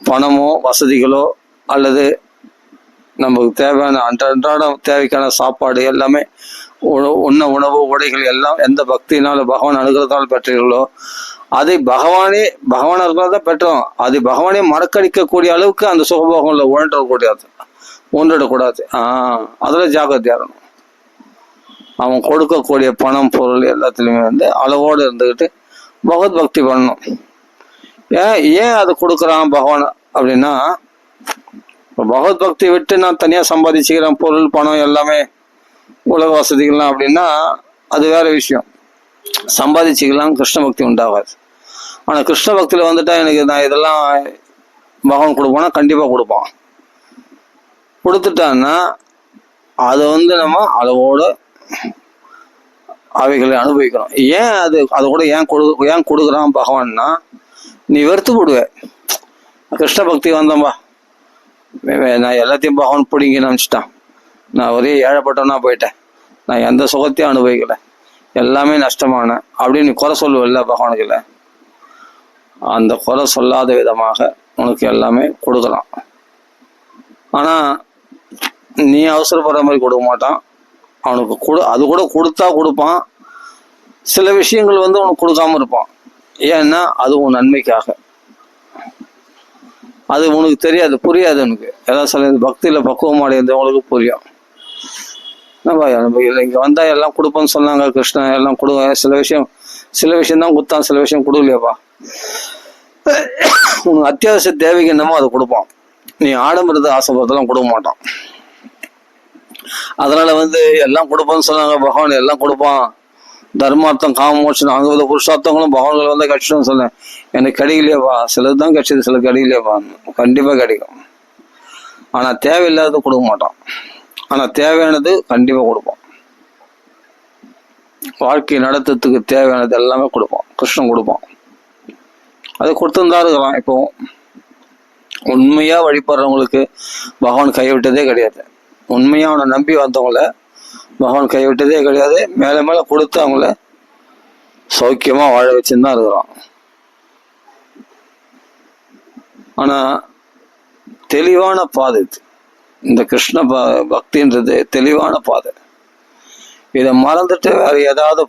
பணமோ வசதிகளோ அல்லது நமக்கு தேவையான அன்றாட தேவைக்கான சாப்பாடு எல்லாமே உணவு உடைகள் எல்லாம் எந்த பக்தினால பகவான் அனுகிறதால் பெற்றீர்களோ அதை பகவானர்களால் தான் பெற்றோம். அது பகவானே மறக்கடிக்கக்கூடிய அளவுக்கு அந்த சுகபோகங்களை ஊன்றிடக்கூடாது. அதுல ஜாக்கிரதையா இருக்கணும். அவன் கொடுக்கக்கூடிய பணம் பொருள் எல்லாத்துலேயுமே வந்து அளவோடு இருந்துக்கிட்டு பகவத் பக்தி பண்ணணும். ஏன் அது கொடுக்குறான் பகவான் அப்படின்னா, இப்போ பகவத் பக்தி விட்டு நான் தனியாக சம்பாதிச்சுக்கிறேன் பொருள் பணம் எல்லாமே உலக வசதிகள்லாம் அப்படின்னா அது வேற விஷயம். சம்பாதிச்சுக்கலாம், கிருஷ்ண பக்தி உண்டாகாது. ஆனால் கிருஷ்ண பக்தியில் வந்துட்டா எனக்கு நான் இதெல்லாம் பகவான் கொடுப்பானா, கண்டிப்பாக கொடுப்பான். கொடுத்துட்டான்னா அதை நம்ம அளவோடு அவைகளை அனுபவிக்கிறோம். ஏன் அதை கூட ஏன் கொடுக்குறான் பகவான்னா, நீ வெறுத்து போடுவேன். கிருஷ்ண பக்தி வந்தம்பா, நான் எல்லாத்தையும் பகவான் பிடிங்கி நினச்சிட்டான், நான் ஒரே ஏழைப்பட்டவனா போயிட்டேன், நான் எந்த சுகத்தையும் அனுபவிக்கலை, எல்லாமே நஷ்டமான அப்படின்னு நீ குறை சொல்லுவல்ல பகவானுக்குல, அந்த குறை சொல்லாத விதமாக உனக்கு எல்லாமே கொடுக்கலாம். ஆனால் நீ அவசரப்படுற மாதிரி கொடுக்க மாட்டான். அவனுக்கு அது கூட கொடுத்தா கொடுப்பான். சில விஷயங்கள் உனக்கு கொடுக்காம இருப்பான். ஏன்னா அது உன் நன்மைக்காக. அது உனக்கு தெரியாது, புரியாது. உனக்கு ஏதாவது சில பக்தியில் பக்குவமாடி இருந்தவங்களுக்கு புரியும். நம்ம இங்கே வந்தால் எல்லாம் கொடுப்பேன்னு சொன்னாங்க கிருஷ்ணன், எல்லாம் கொடுங்க. சில விஷயம் தான் கொடுத்தான், சில விஷயம் கொடுக்கலையாப்பா. உனக்கு அத்தியாவசிய தேவைக்கு என்னமோ அதை கொடுப்பான். நீ ஆடம்பரத்தை ஆசைப்படுறதெல்லாம் கொடுக்க மாட்டான். அதனால எல்லாம் கொடுப்பேன்னு சொன்னாங்க பகவான், எல்லாம் கொடுப்பான். தர்மார்த்தம் காமமோட்சம் அங்கே புருஷார்த்தங்களும் பகவான்கள் கட்சின்னு சொன்னேன். எனக்கு கிடைக்கலையாப்பா, சிலது தான் கிடைச்சது, சில கிடைக்கலையாப்பா. கண்டிப்பாக கிடைக்கும். ஆனால் தேவையில்லாதது கொடுக்க மாட்டான். ஆனால் தேவையானது கண்டிப்பாக கொடுப்பான். வாழ்க்கை நடத்துறதுக்கு தேவையானது எல்லாமே கொடுப்பான், கிருஷ்ணன் கொடுப்பான். அது கொடுத்துருந்தா இருக்கலாம். இப்போ உண்மையா வழிபடுறவங்களுக்கு பகவான் கைவிட்டதே கிடையாது. உண்மையா அவனை நம்பி வந்தவங்கள பகவான் கைவிட்டதே கிடையாது. மேல மேல கொடுத்து அவங்கள சௌக்கியமா வாழ வச்சுன்னு தான் இருக்கிறான். ஆனா தெளிவான பாதை இது. இந்த கிருஷ்ண பக்தின்றது தெளிவான பாதை. இதை மறந்துட்டு வேற ஏதாவது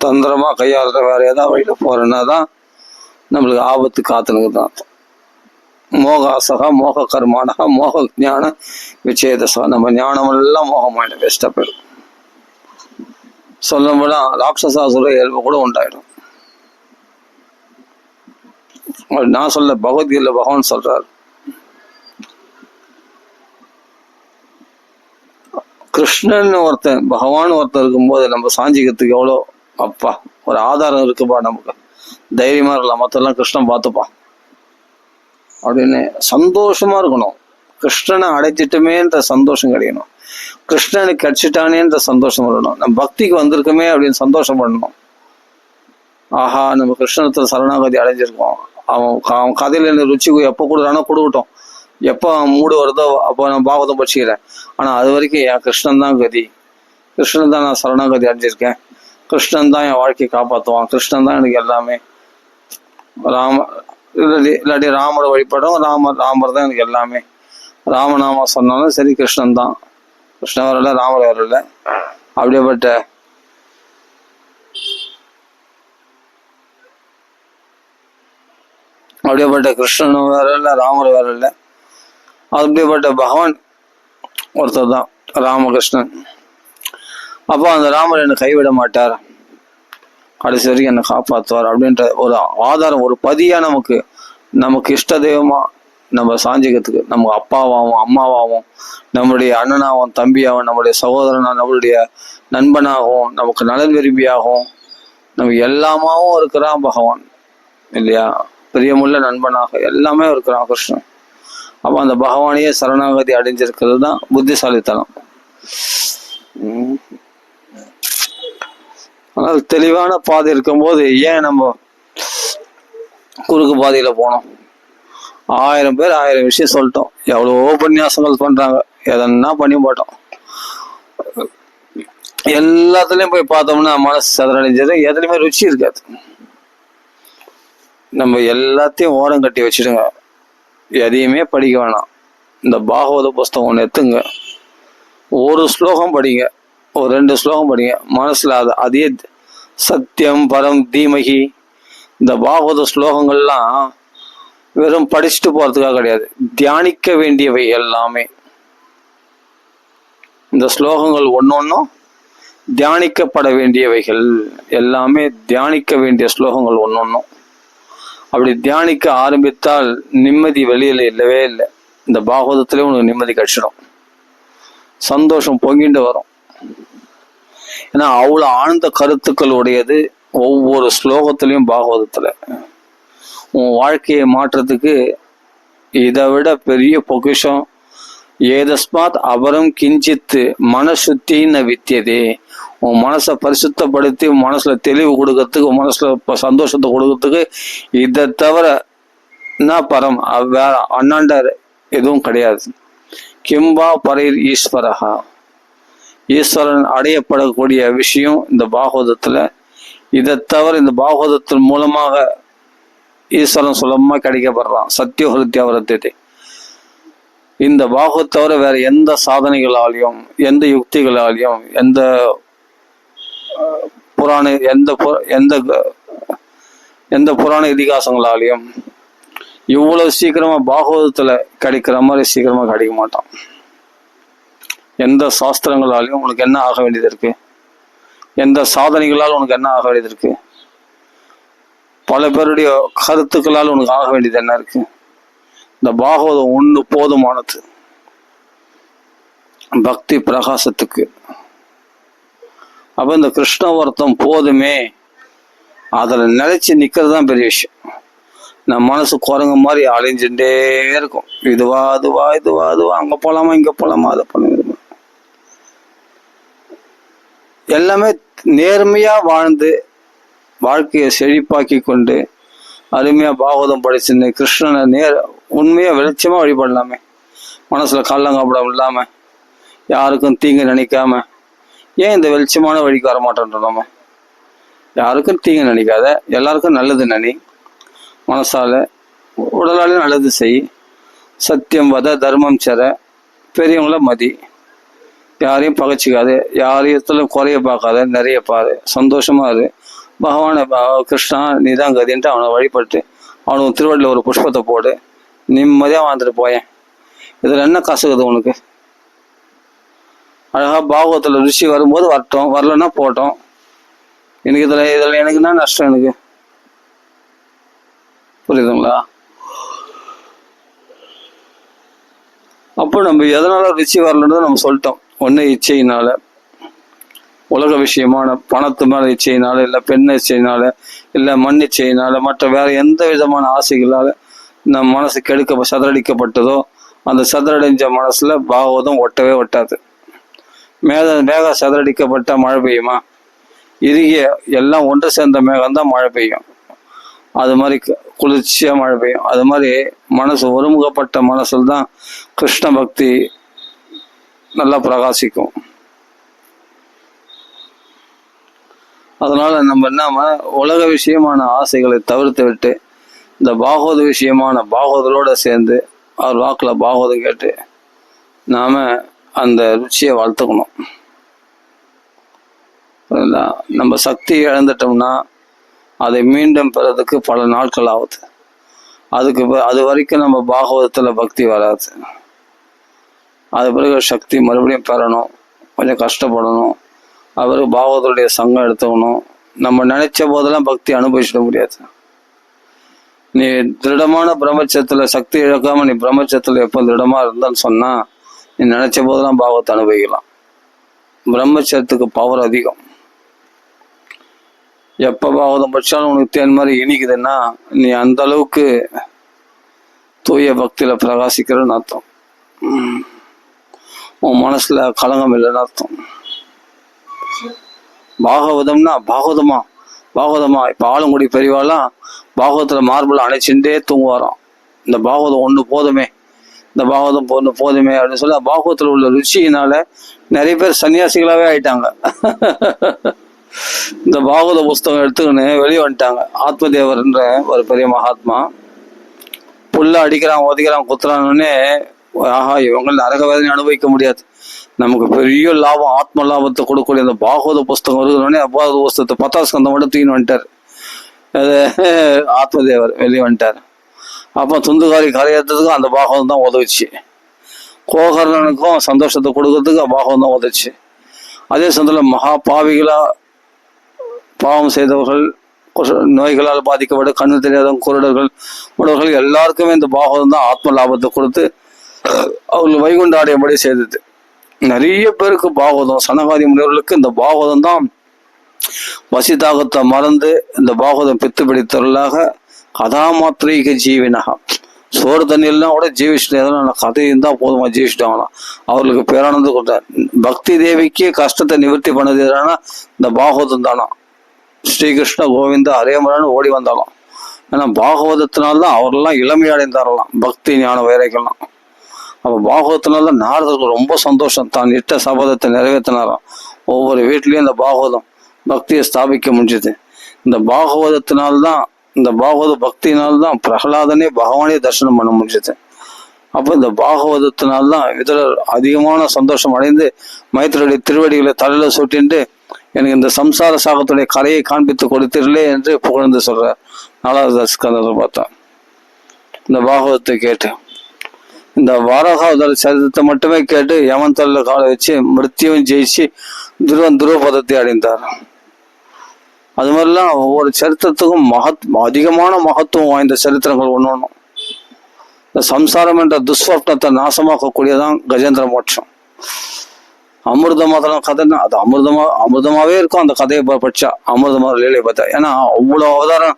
தந்திரமா கையாளுற வேற ஏதாவது வழியில போறேன்னா தான் நம்மளுக்கு ஆபத்து காத்துனுக்கு தான் அர்த்தம். மோகாசகா மோக கர்மானகா மோக ஞான விச்சேதசகா. நம்ம ஞானம் எல்லாம் மோகமாயிடும், வேஸ்டா போயிடும். சொல்ல போனா ராட்சசாசுர இயல்பு கூட உண்டாயிடும். நான் சொல்ல பகவத்கீதையில பகவான் சொல்றாரு, கிருஷ்ணன் ஒருத்தன் பகவான் ஒருத்தன் இருக்கும்போது நம்ம சாஞ்சிக்கிறதுக்கு எவ்வளோ அப்பா ஒரு ஆதாரம் இருக்குப்பா, நமக்கு தைரியமா இருக்கலாம். மற்றெல்லாம் கிருஷ்ணன் பார்த்துப்பான் அப்படின்னு சந்தோஷமா இருக்கணும். கிருஷ்ணனை அடைச்சிட்டுமேன்ற சந்தோஷம் கிடைக்கணும். கிருஷ்ணனுக்கு கிடைச்சிட்டானேன்ற சந்தோஷம் வரணும். நம்ம பக்திக்கு வந்திருக்கோமே அப்படின்னு சந்தோஷம் பண்ணணும். ஆஹா, நம்ம கிருஷ்ணத்துல சரணாகதி அடைஞ்சிருக்கோம். அவன் கதையில எனக்கு ருச்சி எப்போ கொடுக்குறானோ கொடுக்கட்டும், எப்போ மூடு வருதோ அப்போ நான் பாகவதம் படிச்சுக்கிறேன். ஆனால் அது வரைக்கும் என் கிருஷ்ணன் தான் கதி, கிருஷ்ணன் தான் நான் சரணாகதி அடைஞ்சிருக்கேன், கிருஷ்ணன் தான் என் வாழ்க்கையை காப்பாற்றுவான், கிருஷ்ணன் தான் எனக்கு எல்லாமே. இல்லாட்டி ராமரை வழிபடும், ராமர் தான் எனக்கு எல்லாமே. ராமநாம சொன்னாலும் சரி கிருஷ்ணன் தான். கிருஷ்ணன் வரல, ராமர் வரல. அப்படியேப்பட்ட கிருஷ்ணனும் வரல, ராமர் வரல. அப்படிப்பட்ட பகவான் ஒருத்தர் தான் ராமகிருஷ்ணன். அப்போ அந்த ராமர் என்னை கைவிட மாட்டார், கடைசி வரைக்கும் என்னை காப்பாற்றுவார் அப்படின்ற ஒரு ஆதாரம், ஒரு பதியா நமக்கு இஷ்ட தெய்வமா நம்ம சாஞ்சிக்கிறதுக்கு, நம்ம அப்பாவாகவும் அம்மாவாகவும் நம்மளுடைய அண்ணனாகவும் தம்பியாகவும் நம்மளுடைய சகோதரனா நம்மளுடைய நண்பனாகவும் நமக்கு நலன் விரும்பியாகவும் நம்ம எல்லாமாவும் இருக்கிறான் பகவான் இல்லையா. பிரியமுள்ள நண்பனாக எல்லாமே இருக்கிறான் கிருஷ்ணன். அப்போ அந்த பகவானையே சரணாகதி அடைஞ்சிருக்கிறது தான் புத்திசாலித்தனம். ஆனால் தெளிவான பாதை இருக்கும்போது ஏன் நம்ம குறுக்கு பாதையில போனோம்? 1000 பேர் 1000 விஷயம் சொல்லிட்டோம், எவ்வளவோ உபன்யாசங்கள் பண்றாங்க, எதனா பண்ணி போட்டோம். எல்லாத்துலயும் போய் பார்த்தோம்னா மனசு சதறடைஞ்சது, எதுலையுமே ருச்சி இருக்காது. நம்ம எல்லாத்தையும் ஓரம் கட்டி வச்சுடுங்க, எதையுமே படிக்க வேணாம். இந்த பாகவத புஸ்தகம் ஒன்று எடுத்துங்க, ஒரு ஸ்லோகம் படிங்க, ஒரு 2 ஸ்லோகம் படிங்க, மனசுல அதே சத்தியம் பரம் தீமகி இந்த பாகவத ஸ்லோகங்கள்லாம் வெறும் படிச்சுட்டு போறதுக்காக கிடையாது, தியானிக்க வேண்டியவை எல்லாமே. இந்த ஸ்லோகங்கள் ஒன்னொன்னும் தியானிக்கப்பட வேண்டியவைகள் எல்லாமே, தியானிக்க வேண்டிய ஸ்லோகங்கள் ஒன்னொன்னும். அப்படி தியானிக்க ஆரம்பித்தால் நிம்மதி வெளியில இல்லவே இல்லை. இந்த பாகவதத்திலே உனக்கு நிம்மதி கிடைச்சிடும், சந்தோஷம் பொங்கிட்டு வரும். ஏன்னா அவ்வளோ ஆழ்ந்த கருத்துக்கள் உடையது ஒவ்வொரு ஸ்லோகத்திலையும் பாகவதத்துல. உன் வாழ்க்கையை மாற்றத்துக்கு இதை விட பெரிய பொக்கிஷம் ஏதஸ்மாத் அபரம் கிஞ்சித்து மனசுத்தின்னு வித்தியதே. உன் மனசை பரிசுத்தப்படுத்தி உன் மனசுல தெளிவு கொடுக்கறதுக்கு, உன் மனசுல சந்தோஷத்தை கொடுக்கறதுக்கு இதை தவிர என்ன பரம் வேற அண்ணாண்டர் எதுவும் கிடையாது. கிம்பா பரைர் ஈஸ்வரஹா, ஈஸ்வரன் அடையப்படக்கூடிய விஷயம் இந்த பாகவதத்துல. இதை தவிர இந்த பாகவதத்தின் மூலமாக ஈஸ்வரன் சுலபமா கிடைக்கப்படுறான். சத்தியோஹிருத்தியா வரத்தை இந்த பாகவத் தவிர வேற எந்த சாதனைகளாலையும், எந்த யுக்திகளாலையும், எந்த புராண எந்த புராண இதிகாசங்களாலையும் இவ்வளவு சீக்கிரமா பாகவதத்துல கிடைக்கிற மாதிரி சீக்கிரமா கிடைக்க மாட்டான். எந்த சாஸ்திரங்களாலையும் உனக்கு என்ன ஆக வேண்டியது இருக்கு? எந்த சாதனைகளால் உனக்கு என்ன ஆக வேண்டியது இருக்கு? பல பேருடைய கருத்துக்களால் உனக்கு ஆக வேண்டியது என்ன இருக்கு? இந்த பாகவதம் ஒண்ணு போதுமானது பக்தி பிரகாசத்துக்கு. அப்ப இந்த கிருஷ்ணவர்த்தம் போதுமே, அதுல நிலைச்சு நிக்கிறது தான் பெரிய விஷயம். நம்ம மனசு குரங்கு மாதிரி அலைஞ்சுட்டே இருக்கும். இதுவா அதுவா இதுவா அதுவா, அங்க போலாமா இங்க போலாமா, அதை பண்ண எல்லாமே நேர்மையா வாழ்ந்து வாழ்க்கையை செழிப்பாக்கி கொண்டு அருமையா பாகவதம் படிச்சுன்னு கிருஷ்ணனை உண்மையா வெளிச்சமா வழிபடலாமே. மனசுல கள்ளங்கப்படம் இல்லாம, யாருக்கும் தீங்கு நினைக்காம. ஏன் இந்த வெளிச்சமான வழிக்கு வரமாட்டோன்றோம்? நம்ம யாருக்கும் தீங்கு நினைக்காத, எல்லாருக்கும் நல்லது நினை. மனசால உடலால நல்லது செய். சத்தியம் வத தர்மம் செற, பெரியவங்கள மதி, யாரையும் பகைச்சிக்காது, யாரையும் குறைய பார்க்காத, நிறைய பாரு, சந்தோஷமா இரு. பகவான கிருஷ்ணா நீதான் கதின்ட்டு அவனை வழிபட்டு அவனுக்கு திருவள்ளில் ஒரு புஷ்பத்தை போடு, நிம்மதியா வாழ்ந்துட்டு போயேன். இதுல என்ன கசகுது உனக்கு? அழகா பாகவத்துல ருசி வரும்போது வரட்டும், வரலன்னா போட்டோம். எனக்கு இதுல எனக்கு என்ன நஷ்டம்? எனக்கு புரியுதுங்களா? அப்போ நம்ம எதனால ருச்சி வரலன்றதை நம்ம சொல்லிட்டோம். ஒன்னு இச்சையினால, உலக விஷயமான பணத்து மேல இச்சையினால, இல்லை பெண் இச்சையினால, இல்லை மண் இச்சையினால, மற்ற வேற எந்த விதமான ஆசைகளால நம்ம மனசு சதறடிக்கப்பட்டதோ அந்த சதறடைஞ்ச மனசுல பாகவதம் ஒட்டவே ஒட்டாது. மேக சதறடிக்கப்பட்ட மழை பெய்யுமா? இறுகிய எல்லாம் ஒன்று சேர்ந்த மேகம் தான் மழை பெய்யும். அது மாதிரி குளிர்ச்சியா மழை பெய்யும். அது மாதிரி மனசு ஒருமுகப்பட்ட மனசுல தான் கிருஷ்ண பக்தி நல்லா பிரகாசிக்கும். அதனால நம்ம என்ன உலக விஷயமான ஆசைகளை தவிர்த்து விட்டு இந்த பாகவத விஷயமான பாகவதோட சேர்ந்து அவர் வாக்குல பாகவதம் கேட்டு நாம அந்த ருச்சியை வளர்த்துக்கணும். நம்ம சக்தி இழந்துட்டோம்னா அதை மீண்டும் பெறதுக்கு பல நாட்கள் ஆகுது. அது வரைக்கும் நம்ம பாகவதத்துல பக்தி வராது. அது பிறகு சக்தி மறுபடியும் பெறணும், கொஞ்சம் கஷ்டப்படணும். அவருக்கு பாகவதருடைய சங்கம் எடுத்துக்கணும். நம்ம நினைச்ச போதெல்லாம் பக்தி அனுபவிச்சிட முடியாது. நீ திருடமான பிரம்மச்சத்துல சக்தி இழக்காம நீ பிரம்மச்சத்துல எப்போ திருடமா இருந்தான்னு சொன்னா நீ நினைச்ச போதெல்லாம் பாகவத்தை அனுபவிக்கலாம். பிரம்மச்சத்துக்கு பவர் அதிகம். எப்ப பாகவதம் படிச்சாலும் உனக்கு தேன் மாதிரி இனிக்குதுன்னா நீ அந்த அளவுக்கு தூய பக்தியில பிரகாசிக்கிறன்னு அர்த்தம். உன் மனசுல கலங்கம் இல்லைன்னு அர்த்தம். பாகவதம்னா பாகவதமா இப்ப ஆளுங்குடி பெரியவாலாம் பாகவத்துல மார்பிள் அணைச்சுட்டே தூங்குவாராம். இந்த பாகவதம் ஒண்ணு போதுமே, இந்த பாகவதம் போதுமே அப்படின்னு சொல்லி பாகவத்துல உள்ள ருச்சியினால நிறைய பேர் சன்னியாசிகளாவே ஆயிட்டாங்க. இந்த பாகவத புஸ்தகம் எடுத்துக்கின்னு வெளியே வந்துட்டாங்க. ஆத்மதேவர்ன்ற ஒரு பெரிய மகாத்மா புல்ல அடிக்கிறான், ஒதிக்கிறான், குத்துறான்னு ஆஹா இவங்க நரக வேதனை அனுபவிக்க முடியாது, நமக்கு பெரிய லாபம், ஆத்ம லாபத்தை கொடுக்கக்கூடிய அந்த பாகவத புஸ்தகம் இருக்குன்னே பாகவத புஸ்தகத்தை 10ஆம் ஸ்கந்தம் மட்டும் தூக்கின்னு வந்துட்டார். அது ஆத்மதேவர் வெளியே வந்துட்டார். அப்போ துந்துகாரி கரையேற்றதுக்கும் அந்த பாகவதம் தான் உதவுச்சு. கோகர்ணனுக்கும் சந்தோஷத்தை கொடுக்கறதுக்கு பாகவதம் தான் உதவுச்சு. அதே சமயத்தில் மகா பாவிகளா பாவம் செய்தவர்கள், நோய்களால் பாதிக்கப்பட்ட கண்ணு தெரியாத குருடர்கள், உடல்கள் எல்லாருக்குமே இந்த பாகவதம் தான் ஆத்ம லாபத்தை கொடுத்து அவர்கள் வைகுண்ட அடையும்படி செய்தது. நிறைய பேருக்கு பாகவதம், சனகாதி முனிவர்களுக்கு இந்த பாகவதம் தான் வசிதாகத்தை மறந்து இந்த பாகவதம் பித்து பிடித்தவர்களாக கதாமாத்திரிக ஜீவினகா, சோறு தண்ணியெல்லாம் கூட ஜீவிச்சுட்டு கதை இருந்தால் போதுமா ஜீவிச்சுட்டாங்களாம். அவர்களுக்கு பேரானந்த கொடுத்தார். பக்தி தேவிக்கு கஷ்டத்தை நிவர்த்தி பண்ணது எதுனா இந்த பாகவதம் தானா. ஸ்ரீகிருஷ்ண கோவிந்த ஹரேமரன் ஓடி வந்தாலும். ஏன்னா பாகவதத்தினால்தான் அவரெல்லாம் இளமை அடைந்தாரலாம், பக்தி ஞான வைரைகள்லாம். அப்போ பாகவதத்தினால்தான் நாரதருக்கு ரொம்ப சந்தோஷம், தான் இட்ட சபதத்தை நிறைவேற்றினாராம். ஒவ்வொரு வீட்லேயும் இந்த பாகவதம் பக்தியை ஸ்தாபிக்க முடிஞ்சது. இந்த பாகவதத்தினால்தான், இந்த பாகவத பக்தியினால்தான் பிரகலாதனே பகவானே தரிசனம் பண்ண முடிஞ்சது. அப்போ இந்த பாகவதத்தினால்தான் இதர் அதிகமான சந்தோஷம் அடைந்து மைத்திரருடைய திருவடிகளை தலையில சூட்டின்ட்டு எனக்கு இந்த சம்சார சாகத்துடைய கரையை காண்பித்து கொடுத்தீர்களே என்று புகழ்ந்து சொல்றார். 4வது ஸ்கந்தத்தில் பார்த்தா இந்த பாகவதத்தை கேட்டு இந்த வாரகாவதார சரித்திரத்தை மட்டுமே கேட்டு யமன் தள்ள காலை வச்சு மிருத்யுவும் ஜெயிச்சு துருவபதத்தை அடைந்தார். அது மாதிரிலாம் ஒவ்வொரு சரித்திரத்துக்கும் அதிகமான மகத்துவம் வாய்ந்த சரித்திரங்கள் ஒன்று. இந்த சம்சாரம் என்ற துஸ்வப்னத்தை நாசமாக்கக்கூடியதான் கஜேந்திர மோட்சம். அமிர்தமாதன கதைன்னா அது அமிர்தமாவே இருக்கும். அந்த கதையை படிச்சா அமிர்தமாக லீலை பார்த்தா, ஏன்னா அவ்வளோ அவதாரம்,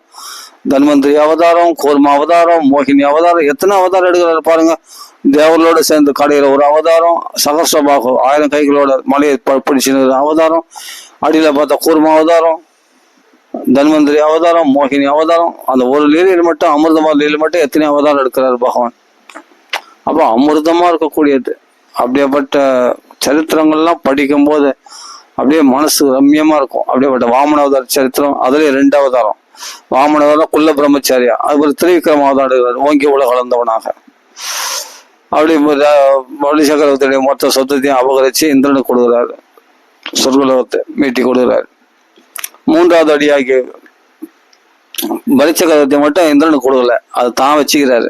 தன்வந்திரி அவதாரம், கூர்ம அவதாரம், மோகினி அவதாரம், எத்தனை அவதாரம் எடுக்கிறாரு பாருங்க. தேவர்களோட சேர்ந்து கடையில ஒரு அவதாரம், சகஸ்ரபாகம் 1000 கைகளோட மலையை பிடிச்சின்னு அவதாரம், அடியில பார்த்தா கூர்ம அவதாரம், தன்வந்திரி அவதாரம், மோகினி அவதாரம். அந்த ஒரு லீலையில் மட்டும், அமிர்தமா லீலையில் மட்டும் எத்தனை அவதாரம் எடுக்கிறார் பகவான். அப்போ அமிர்தமா இருக்கக்கூடியது. அப்படியேப்பட்ட சரித்திரங்கள்லாம் படிக்கும்போது அப்படியே மனசு ரம்யமா இருக்கும். அப்படியேப்பட்ட வாமன அவதார சரித்திரம், அதுல 2 அவதாரம். வாமன அவதாரம் குள்ள பிரம்மச்சாரியா, அது ஒரு திரிவிக்ரம அவதாரம் எடுக்கிறார், ஓங்கி உலக கலந்தவனாக. அப்படி பலி சக்கரவர்த்தியுடைய மொத்த சொத்தத்தையும் அபகரிச்சு இந்திரனுக்கு கொடுக்குறாரு, சொர்க்கலோகத்தை மீட்டி கொடுக்குறாரு. 3வது அடியாகி பலி சக்கரவர்த்தி மட்டும் இந்திரனுக்கு கொடுக்கல, அது தான் வச்சுக்கிறாரு,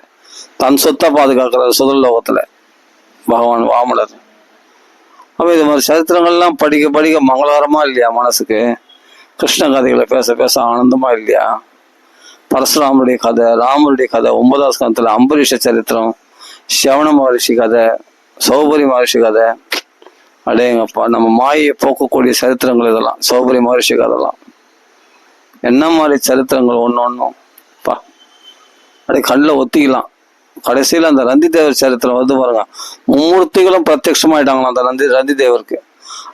தன் சொத்தை பாதுகாக்கிறாரு சுதர்லோகத்துல பகவான் வாமனர். அப்போ இது மாதிரி சரித்திரங்கள்லாம் படிக்க படிக்க மங்களகரமா இல்லையா மனசுக்கு? கிருஷ்ண கதைகளை பேச பேச ஆனந்தமா இல்லையா? பரசுராமருடைய கதை, ராமருடைய கதை, 9வது ஸ்கந்தத்துல அம்பரீஷ சரித்திரம், சிவன மகரிஷி கதை, சௌபரி மகரிஷி கதை, அடேங்கப்பா நம்ம மாயை போக்கக்கூடிய சரித்திரங்கள் இதெல்லாம். சௌபரி மகரிஷி கதைலாம் என்ன மாதிரி சரித்திரங்கள் ஒன்றும் பா அப்படியே கண்ணில் ஒத்திக்கலாம். கடைசியில் அந்த ரந்தி தேவர் சரித்திரம் வந்து பாருங்க, மும்மூர்த்திகளும் பிரத்யட்சமாயிட்டாங்களாம் அந்த ரந்தி தேவருக்கு.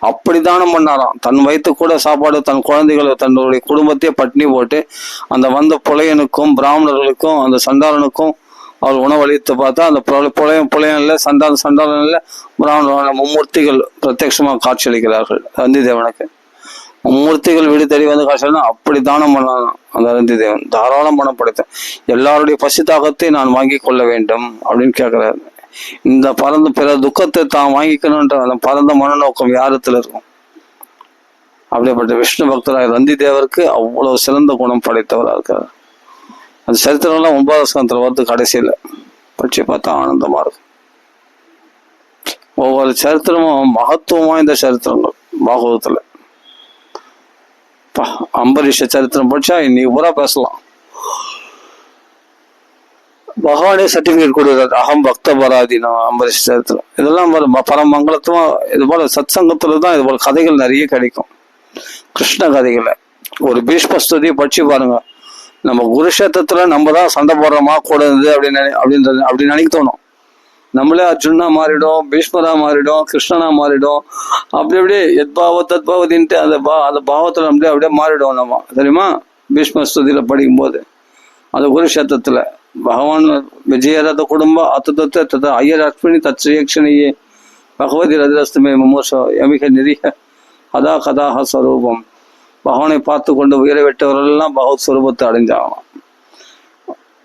அப்படித்தானம் பண்ணாராம். தன் வயிற்று கூட சாப்பாடு, தன் குழந்தைகளை, தன்னுடைய குடும்பத்தையே பட்டினி போட்டு அந்த வந்த புலையனுக்கும் பிராமணர்களுக்கும் அந்த சண்டாளனுக்கும் அவர் உணவளித்து பார்த்தா அந்த புலையம் இல்லை, சண்டாளன் இல்லை, பிராமண மும்மூர்த்திகள் பிரத்யட்சமாக காட்சியளிக்கிறார்கள் ரந்தி தேவனுக்கு. மும்மூர்த்திகள் வீடு தேடி வந்து காட்சியல்னா அப்படி தானம் பண்ணலாம் அந்த ரந்தி தேவன். தாராளம் பணம் படைத்தேன், எல்லாருடைய பசி தாகத்தை நான் வாங்கி கொள்ள வேண்டும் அப்படின்னு கேட்கிறாரு. இந்த பரந்த பிற துக்கத்தை தான் வாங்கிக்கணும்ன்ற அந்த பரந்த மனநோக்கம் யாரத்துல இருக்கும்? அப்படிப்பட்ட விஷ்ணு பக்தராக ரந்தி தேவருக்கு அவ்வளவு சிறந்த குணம் படைத்தவராக இருக்காரு. அந்த சரித்திரம்லாம் 9வது ஸ்கந்தத்துல வந்து கடைசியில பற்றி பார்த்தா ஆனந்தமா இருக்கும். ஒவ்வொரு சரித்திரமும் மகத்துவம் வாய்ந்த சரித்திரங்கள் பாகவதத்துல. அம்பரீஷ சரித்திரம் படிச்சா இன்னைக்கு பூரா பேசலாம். பகவானே சர்டிபிகேட் கொடுக்குறாரு, அகம் பக்த பராதீனம் அம்பரீஷ சரித்திரம். இதெல்லாம் பரமங்கலத்துவம். இது போல சத் சங்கத்துலதான் இது போல கதைகள் நிறைய கிடைக்கும். கிருஷ்ண கதைகளை ஒரு பீஷ்மஸ்துதியை படிச்சு பாருங்க. நம்ம குருஷேத்திரத்துல நம்ம தான் சண்டை போடுறோமா கூட இருந்து அப்படி நினைக்க தோணும். நம்மளே அர்ஜுனா மாறிடும், பீஷ்மரா மாறிடும், கிருஷ்ணனா மாறிடும். அப்படியே தத்பாவத்தின்ட்டு அந்த பாவத்துல அப்படியே மாறிடும் நம்ம, தெரியுமா? பீஷ்மஸ்துதியில படிக்கும்போது அந்த குருஷேத்திரத்துல பகவான் விஜயரத குடும்ப அத்தத்தை ஐயர் அஸ்வினி தத்ரீக்ஷணியே பகவதி ரதிரஸ்துமே மமோசோ யமிக நிரிக கதா கதாக ஸ்வரூபம். பகவானை பார்த்து கொண்டு உயிரை விட்டவரெல்லாம் பகவத் ஸ்வரூபத்தை அடைஞ்சாகலாம்.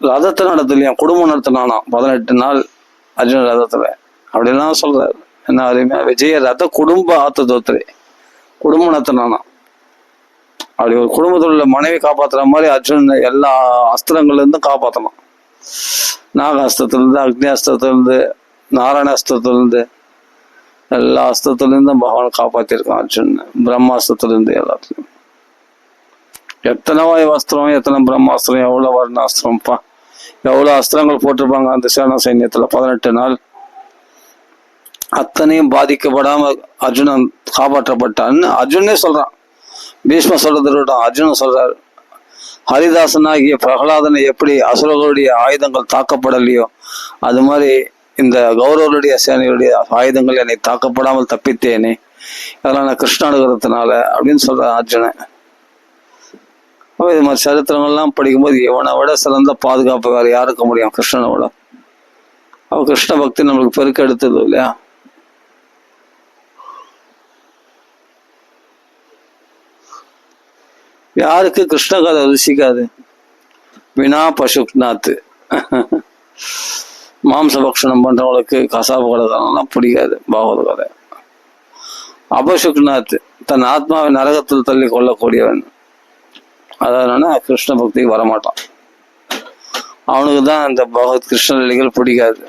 ரதத்தை நடத்தலையா, குடும்பம் நடத்தினானா 18 நாள் அர்ஜுன ரதத்துல. அப்படின்லாம் சொல்றாரு. என்ன அருமையா, விஜய ரத குடும்ப ஆத்தத்தோத்திரே, குடும்பம் நடத்தினானா. அப்படி ஒரு குடும்பத்தில் உள்ள மனைவி காப்பாத்துற மாதிரி அர்ஜுன் எல்லா அஸ்திரங்கள்ல இருந்தும் காப்பாற்றணும். நாக அஸ்திரத்திலிருந்து, அக்னி அஸ்திரத்திலிருந்து, நாராயண அஸ்திரத்திலிருந்து, எல்லா அஸ்திரத்திலிருந்தும் பகவான் காப்பாத்திருக்கான் அர்ஜுன். பிரம்மாஸ்திரத்திலிருந்து எல்லாத்துலயும். எத்தனை வாயு அஸ்திரம், எத்தனை பிரம்மாஸ்திரம், எவ்வளவு வர்ணாஸ்திரம்ப்பா, எவ்வளவு அஸ்திரங்கள் போட்டிருப்பாங்க அந்த சேனா சைன்யத்துல. 18 நாள் அத்தனையும் பாதிக்கப்படாம அர்ஜுனன் காப்பாற்றப்பட்டான்னு அர்ஜுனே சொல்றான். பீஷ்ம சொல்றதை விட அர்ஜுனன் சொல்றாரு, ஹரிதாசனாகிய பிரகலாதனை எப்படி அசுரர்களுடைய ஆயுதங்கள் தாக்கப்படலையோ அது மாதிரி இந்த கௌரவருடைய சேனையுடைய ஆயுதங்கள் என்னை தாக்கப்படாமல் தப்பித்தேனே, அதெல்லாம் நான் கிருஷ்ண அனுகிரகத்தினால அப்படின்னு சொல்றேன் அர்ஜுனன். அப்போ இது மாதிரி சரித்திரங்கள்லாம் படிக்கும்போது இவனை விட சிறந்த பாதுகாப்பு வேற யாருக்க முடியும் கிருஷ்ணனை விட. அவ கிருஷ்ண பக்தி நம்மளுக்கு பெருக்க எடுத்தது இல்லையா. யாருக்கு கிருஷ்ண கதை ருசிக்காது? வினா பசுநாத்து மாம்சபக்ஷணம் பண்றவங்களுக்கு கசாப கதைலாம் பிடிக்காது. பாகவத கதை. அபசுக்நாத் தன் ஆத்மாவை நரகத்தில் தள்ளி கொள்ளக்கூடியவன், அதனால கிருஷ்ண பக்திக்கு வரமாட்டான். அவனுக்கு தான் இந்த பகவத் கிருஷ்ண லீலைகள் பிடிக்காது.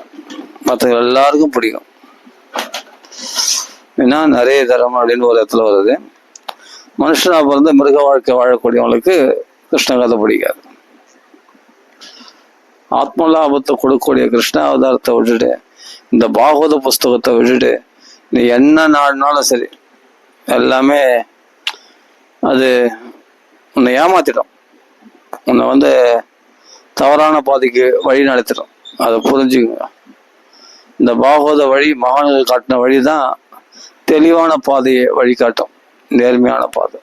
மற்ற எல்லாருக்கும் பிடிக்கும். ஏன்னா நிறைய தரம் அப்படின்னு ஒரு இடத்துல வருது. மனுஷனா பிறந்த மிருக வாழ்க்கை வாழக்கூடியவங்களுக்கு கிருஷ்ண கதை பிடிக்காது. ஆத்மலாபத்தை கொடுக்கக்கூடிய கிருஷ்ண அவதாரத்தை விட்டுட்டு இந்த பாகவத புஸ்தகத்தை விட்டுட்டு நீ என்ன நாடுனாலும் சரி எல்லாமே அது உன்னை ஏமாத்திடும். உன்னை தவறான பாதைக்கு வழி நடத்திடும். அதை புரிஞ்சுக்குங்க. இந்த பாகவத வழி மகான்கள் காட்டின வழி தான் தெளிவான பாதையை வழிகாட்டும், நேர்மையான பாதை.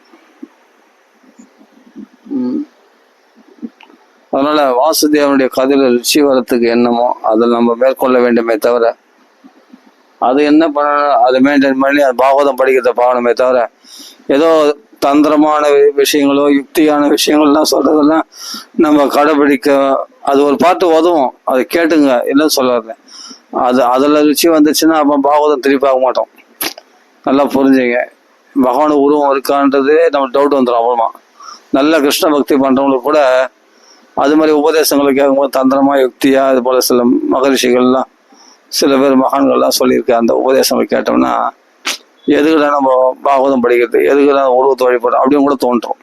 அதனால வாசுதேவனுடைய கதையில ருச்சி வரத்துக்கு என்னமோ அதை நம்ம மேற்கொள்ள வேண்டுமே தவிர, அது என்ன பண்ணணும் அதை மெயின்டைன் பண்ணி அது பாகவதம் படிக்கிறத பாவனமே தவிர ஏதோ தந்திரமான விஷயங்களோ யுக்தியான விஷயங்கள்லாம் சொல்றதெல்லாம் நம்ம கடைபிடிக்க அது ஒரு பாட்டு உதவும், அதை கேட்டுங்க இல்லைன்னு சொல்லாது. அதில் ருச்சி வந்துச்சுன்னா அப்போ பாகவதம் திருப்பி ஆக மாட்டோம். நல்லா புரிஞ்சுங்க. பகவான் உருவம் இருக்கான்றது நம்ம டவுட் வந்துடும். அப்புறமா நல்ல கிருஷ்ண பக்தி பண்றவங்களுக்கு கூட அது மாதிரி உபதேசங்களை கேட்கும்போது தந்திரமா யுக்தியா இது போல சில மகரிஷிகள்லாம் சில பேர் மகான்கள்லாம் சொல்லியிருக்க அந்த உபதேசங்கள் கேட்டோம்னா எதுக்குடா நம்ம பாகவதம் படிக்கிறது, எதுக்குடா உருவத்தை வழிபடுறோம் அப்படின்னு கூட தோன்றும்.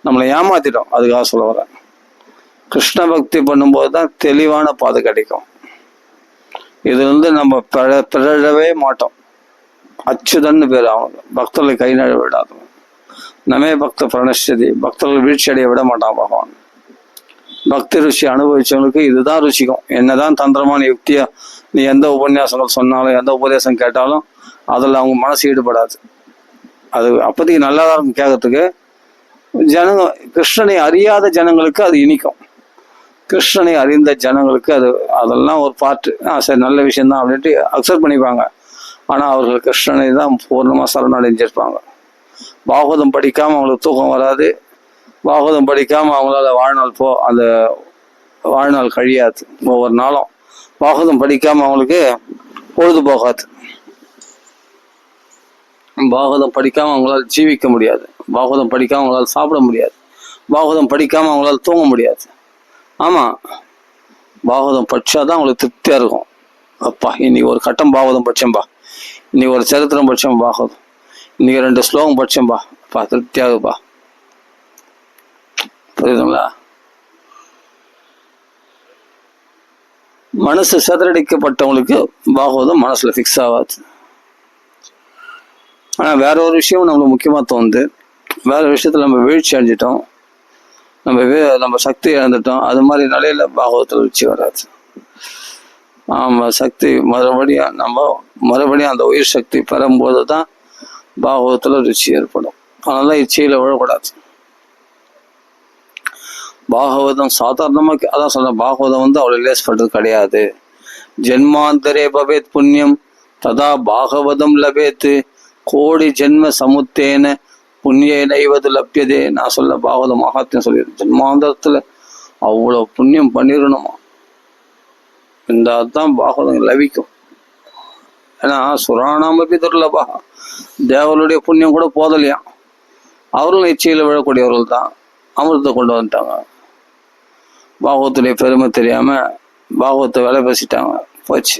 நம்மளை ஏமாத்திட்டோம். அதுக்காக சொல்ல வரேன். கிருஷ்ண பக்தி பண்ணும்போது தான் தெளிவான பாதை கிடைக்கும். இது நம்ம பிறழவே மாட்டோம். அச்சுதன்னு பேர் அவனுக்கு. பக்தர்களை கை நழுவ விடாதவன். நமே பக்த பிரணஷதி, பக்தர்கள் வீழ்ச்சி அடைய விட மாட்டான் பகவான். பக்தி ருசி அனுபவிச்சவனுக்கு இதுதான் ருசிக்கும். என்னதான் தந்திரமான யுக்தியா நீ எந்த உபன்யாசங்கள் சொன்னாலும் எந்த உபதேசம் கேட்டாலும் அதில் அவங்க மனசு ஈடுபடாது. அது அப்போதைக்கு நல்லாதான் இருக்கும் கேட்கறதுக்கு. கிருஷ்ணனை அறியாத ஜனங்களுக்கு அது இனிக்கும். கிருஷ்ணனை அறிந்த ஜனங்களுக்கு அதெல்லாம் ஒரு பாட்டு சரி நல்ல விஷயம்தான் அப்படின்ட்டு அக்செப்ட் பண்ணிப்பாங்க. ஆனால் அவர்கள் கிருஷ்ணனை தான் பூர்ணமாக சரணடைஞ்சிருப்பாங்க. பாகவதம் படிக்காமல் அவங்களுக்கு தூக்கம் வராது. பாகவதம் படிக்காமல் அவங்களால அந்த வாழ்நாள் கழியாது. ஒவ்வொரு நாளும் பாகவதம் படிக்காமல் அவங்களுக்கு பொழுது போகாது. பாகவதம் படிக்காமல் அவங்களால ஜீவிக்க முடியாது. பாகவதம் படிக்காமல் அவங்களால சாப்பிட முடியாது. பாகவதம் படிக்காமல் அவங்களால தூங்க முடியாது. ஆமாம், பாகவதம் படிச்சாதான் அவங்களுக்கு திருப்தியாக இருக்கும். அப்பா இன்னைக்கு ஒரு கட்டம் பாகவதம் படிச்சேன்பா, இன்னைக்கு ஒரு சரித்திரம் படிச்சேன் பாகவதம், இன்னைக்கு 2 ஸ்லோகம் படிச்சேன்பா, அப்பா திருப்தியாகுப்பா. புரியுதுங்களா? மனசு சிதறடிக்கப்பட்டவங்களுக்கு பாகவதம் மனசுல ஃபிக்ஸ் ஆகாது. ஆனால் வேற ஒரு விஷயம் நம்மளுக்கு முக்கியமாக தோணுது. வேற விஷயத்துல நம்ம வீழ்ச்சி அடைஞ்சிட்டோம், நம்ம சக்தி இழந்துட்டோம். அது மாதிரி நிலையில பாகவத்தில் வீழ்ச்சி வராது. சக்தி மறுபடியும் அந்த உயிர் சக்தி பெறும்போது தான் பாகவத்துல ருச்சி ஏற்படும். அதனால இச்சையில விழக்கூடாது. பாகவதம் சாதாரணமாக அதான் சொல்றேன். பாகவதம் அவ்வளோ லேஸ்பட்டது கிடையாது. ஜென்மாந்தரே பவேத் புண்ணியம் ததா பாகவதம் லபேத்து கோடி ஜென்ம சமுத்தேன புண்ணிய நைவது லப்யதே. நான் சொல்ல பாகவத மகாத்மியம் சொல்லிடுறேன். ஜென்மாந்தரத்துல அவ்வளோ புண்ணியம் பண்ணிடணுமா, இந்த அதுதான் பாகவதம் லபிக்கும். ஏன்னா சுராணாமபி துர்லபா, தேவர்களுடைய புண்ணியம் கூட போதலையா. அவர்களும் இச்சையில் விழக்கூடியவர்கள் தான். அமிர்தத்தை கொண்டு வந்துட்டாங்க. பாகவத்துடைய பெருமை தெரியாம பாகவத்தை விலை பேசிட்டாங்க, போச்சு.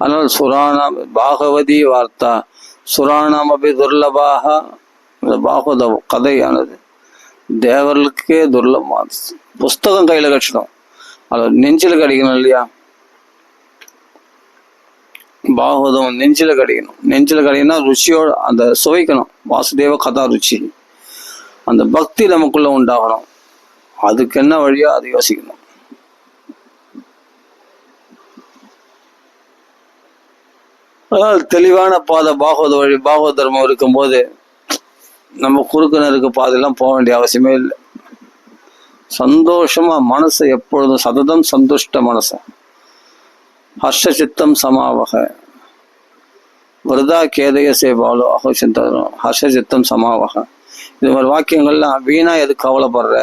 அதனால் பாகவதி வார்த்தா சுராணாமபி துர்லபாக. இந்த பாகவத கதையானது தேவர்களுக்கே துர்லபமானது. புஸ்தகம் கையில கட்சிடும், அது நெஞ்சில் கிடைக்கணும் இல்லையா? பாகவதம் நெஞ்சில் கிடைக்கணும். நெஞ்சில் கிடைக்கணும்னா ருச்சியோட அந்த சுவைக்கணும். வாசுதேவ கதா ருச்சி, அந்த பக்தி நமக்குள்ள உண்டாகணும். அதுக்கு என்ன வழியோ அதை யோசிக்கணும். அதனால் தெளிவான பாதை பாகவத வழி, பாகவத தர்மம் இருக்கும்போது நம்ம குறுக்கினருக்கு பாதையெல்லாம் போக வேண்டிய அவசியமே இல்லை. சந்தோஷமா மனசை எப்பொழுதும் சததம் சந்துஷ்ட மனசை ஹர்ஷ சித்தம் சமாவக விரதா கேதய சேவாலோ அகோ சிந்தனம் ஹர்ஷ சித்தம் சமாவக. இது மாதிரி வாக்கியங்கள்லாம் வீணா எதுக்கு கவலைப்படுற,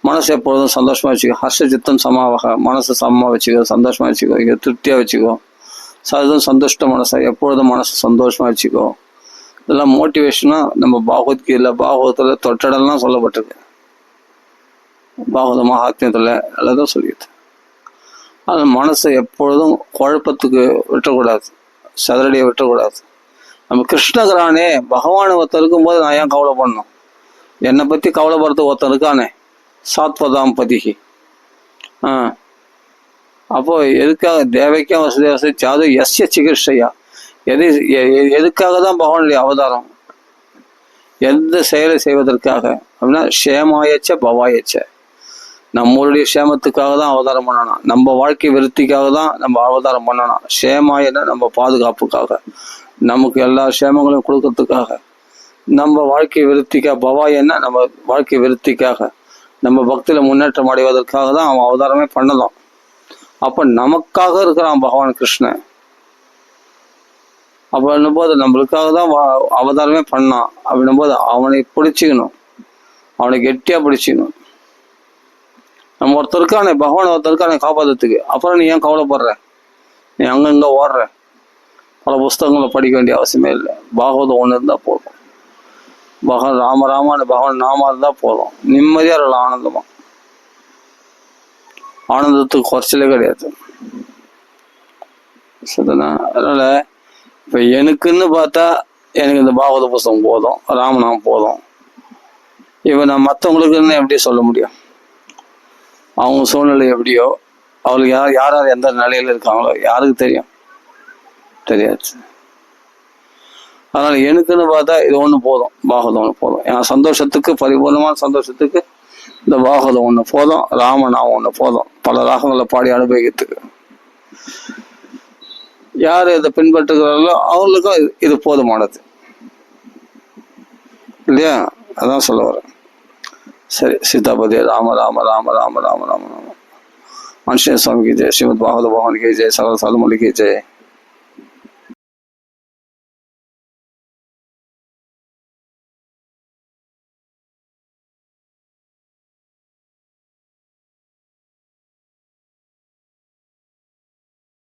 மனசு எப்பொழுதும் சந்தோஷமா வச்சுக்கோ. ஹர்ஷ சித்தம் சமாவக, மனசை சமமா வச்சுக்கோ, சந்தோஷமா வச்சுக்கோ, இங்கே திருப்தியா வச்சுக்கோ. சததம் சந்துஷ்ட மனசை எப்பொழுதும் மனசு சந்தோஷமா வச்சுக்கோ. இதெல்லாம் மோட்டிவேஷனா நம்ம பாகவத்கீதையில பாகவதத்துல தொட்டடெல்லாம் சொல்லப்பட்டிருக்கு. பாகவத மகாத்மியத்துல எல்லாதான் சொல்லிடுது. அது மனசை எப்பொழுதும் குழப்பத்துக்கு விட்டக்கூடாது, சதரடியை விட்டக்கூடாது. நம்ம கிருஷ்ணகிரானே பகவானை ஒருத்தர் இருக்கும்போது நான் ஏன் கவலை பண்ணணும்? என்னை பற்றி கவலைப்படுறதுக்கு ஒருத்தர் இருக்கானே, சாத்வதாம் பதிகி. அப்போ எதுக்காக தேவைக்கா வசதி சாது எஸ்ய சிகிச்சையா, எதுக்காக தான் பகவானுடைய அவதாரம்? எந்த செயலை செய்வதற்காக அப்படின்னா க்ஷேமாயச்ச பவாயச்ச, நம்மளுடைய க்ஷேமத்துக்காக தான் அவதாரம் பண்ணணும். நம்ம வாழ்க்கை விருத்திக்காக தான் நம்ம அவதாரம் பண்ணணும். க்ஷேமாயன நம்ம பாதுகாப்புக்காக, நமக்கு எல்லா க்ஷேமங்களையும் கொடுக்கறதுக்காக, நம்ம வாழ்க்கை விருத்திக்காக. பவாயன்னா நம்ம வாழ்க்கை விருத்திக்காக, நம்ம பக்தியில முன்னேற்றம் அடைவதற்காக தான் அவன் அவதாரமே பண்ணலாம். அப்ப நமக்காக இருக்கிறான் பகவான் கிருஷ்ணன். அப்படின்னும் போது நம்மளுக்காக தான் அவதாரமே பண்ணான். அப்படின்னும் போது அவனை பிடிச்சிக்கணும், அவனை கெட்டியா பிடிச்சிக்கணும். நம்ம ஒருத்தருக்கானே பகவான் ஒருத்தருக்கானே காப்பாற்றுறதுக்கு. அப்புறம் நீ ஏன் கவலைப்படுற? நீ அங்கங்க ஓடுற? பல புஸ்தகங்களை படிக்க வேண்டிய அவசியமே இல்லை. பாகவதம் ஒன்று இருந்தா போதும். பகவான் ராமராமான்னு பகவான் நாம இருந்தா போதும். நிம்மதியா இருக்கலாம், ஆனந்தமா. ஆனந்தத்துக்கு குறைச்சலே கிடையாது. சரிதானே? அதனால இப்ப எனக்குன்னு பார்த்தா எனக்கு இந்த பாகவத புஸ்தகம் போதும், ராமநாமம் போதும். இப்ப நான் மற்றவங்களுக்குன்னு எப்படி சொல்ல முடியும்? அவங்க சூழ்நிலை எப்படியோ, அவளுக்கு யார் யார் எந்த நிலையில இருக்காங்களோ யாருக்கு தெரியும்? தெரியாது. அதனால எனக்குன்னு பார்த்தா இது ஒண்ணு போதும், பாகவதம் ஒண்ணு போதும். என் சந்தோஷத்துக்கு, பரிபூர்ணமான சந்தோஷத்துக்கு இந்த பாகவதம் ஒண்ணு போதும், ராமநாமம் ஒண்ணு போதும். பல ராகங்களை பாடி அனுபவிக்கிறதுக்கு. யார் இதை பின்பற்றுகிறார்களோ அவங்களுக்கும் இது போதுமானது இல்லையா? அதான் சொல்ல வரேன். சரி, சீதாபதி ராம ராம ராம ராம ராம ராம ராம. ஆஞ்சநேய சுவாமி கி ஜெய், ஸ்ரீமத் பாகவத பகவான் கி ஜெய், சகல சாதுமல்லி கி ஜெய்.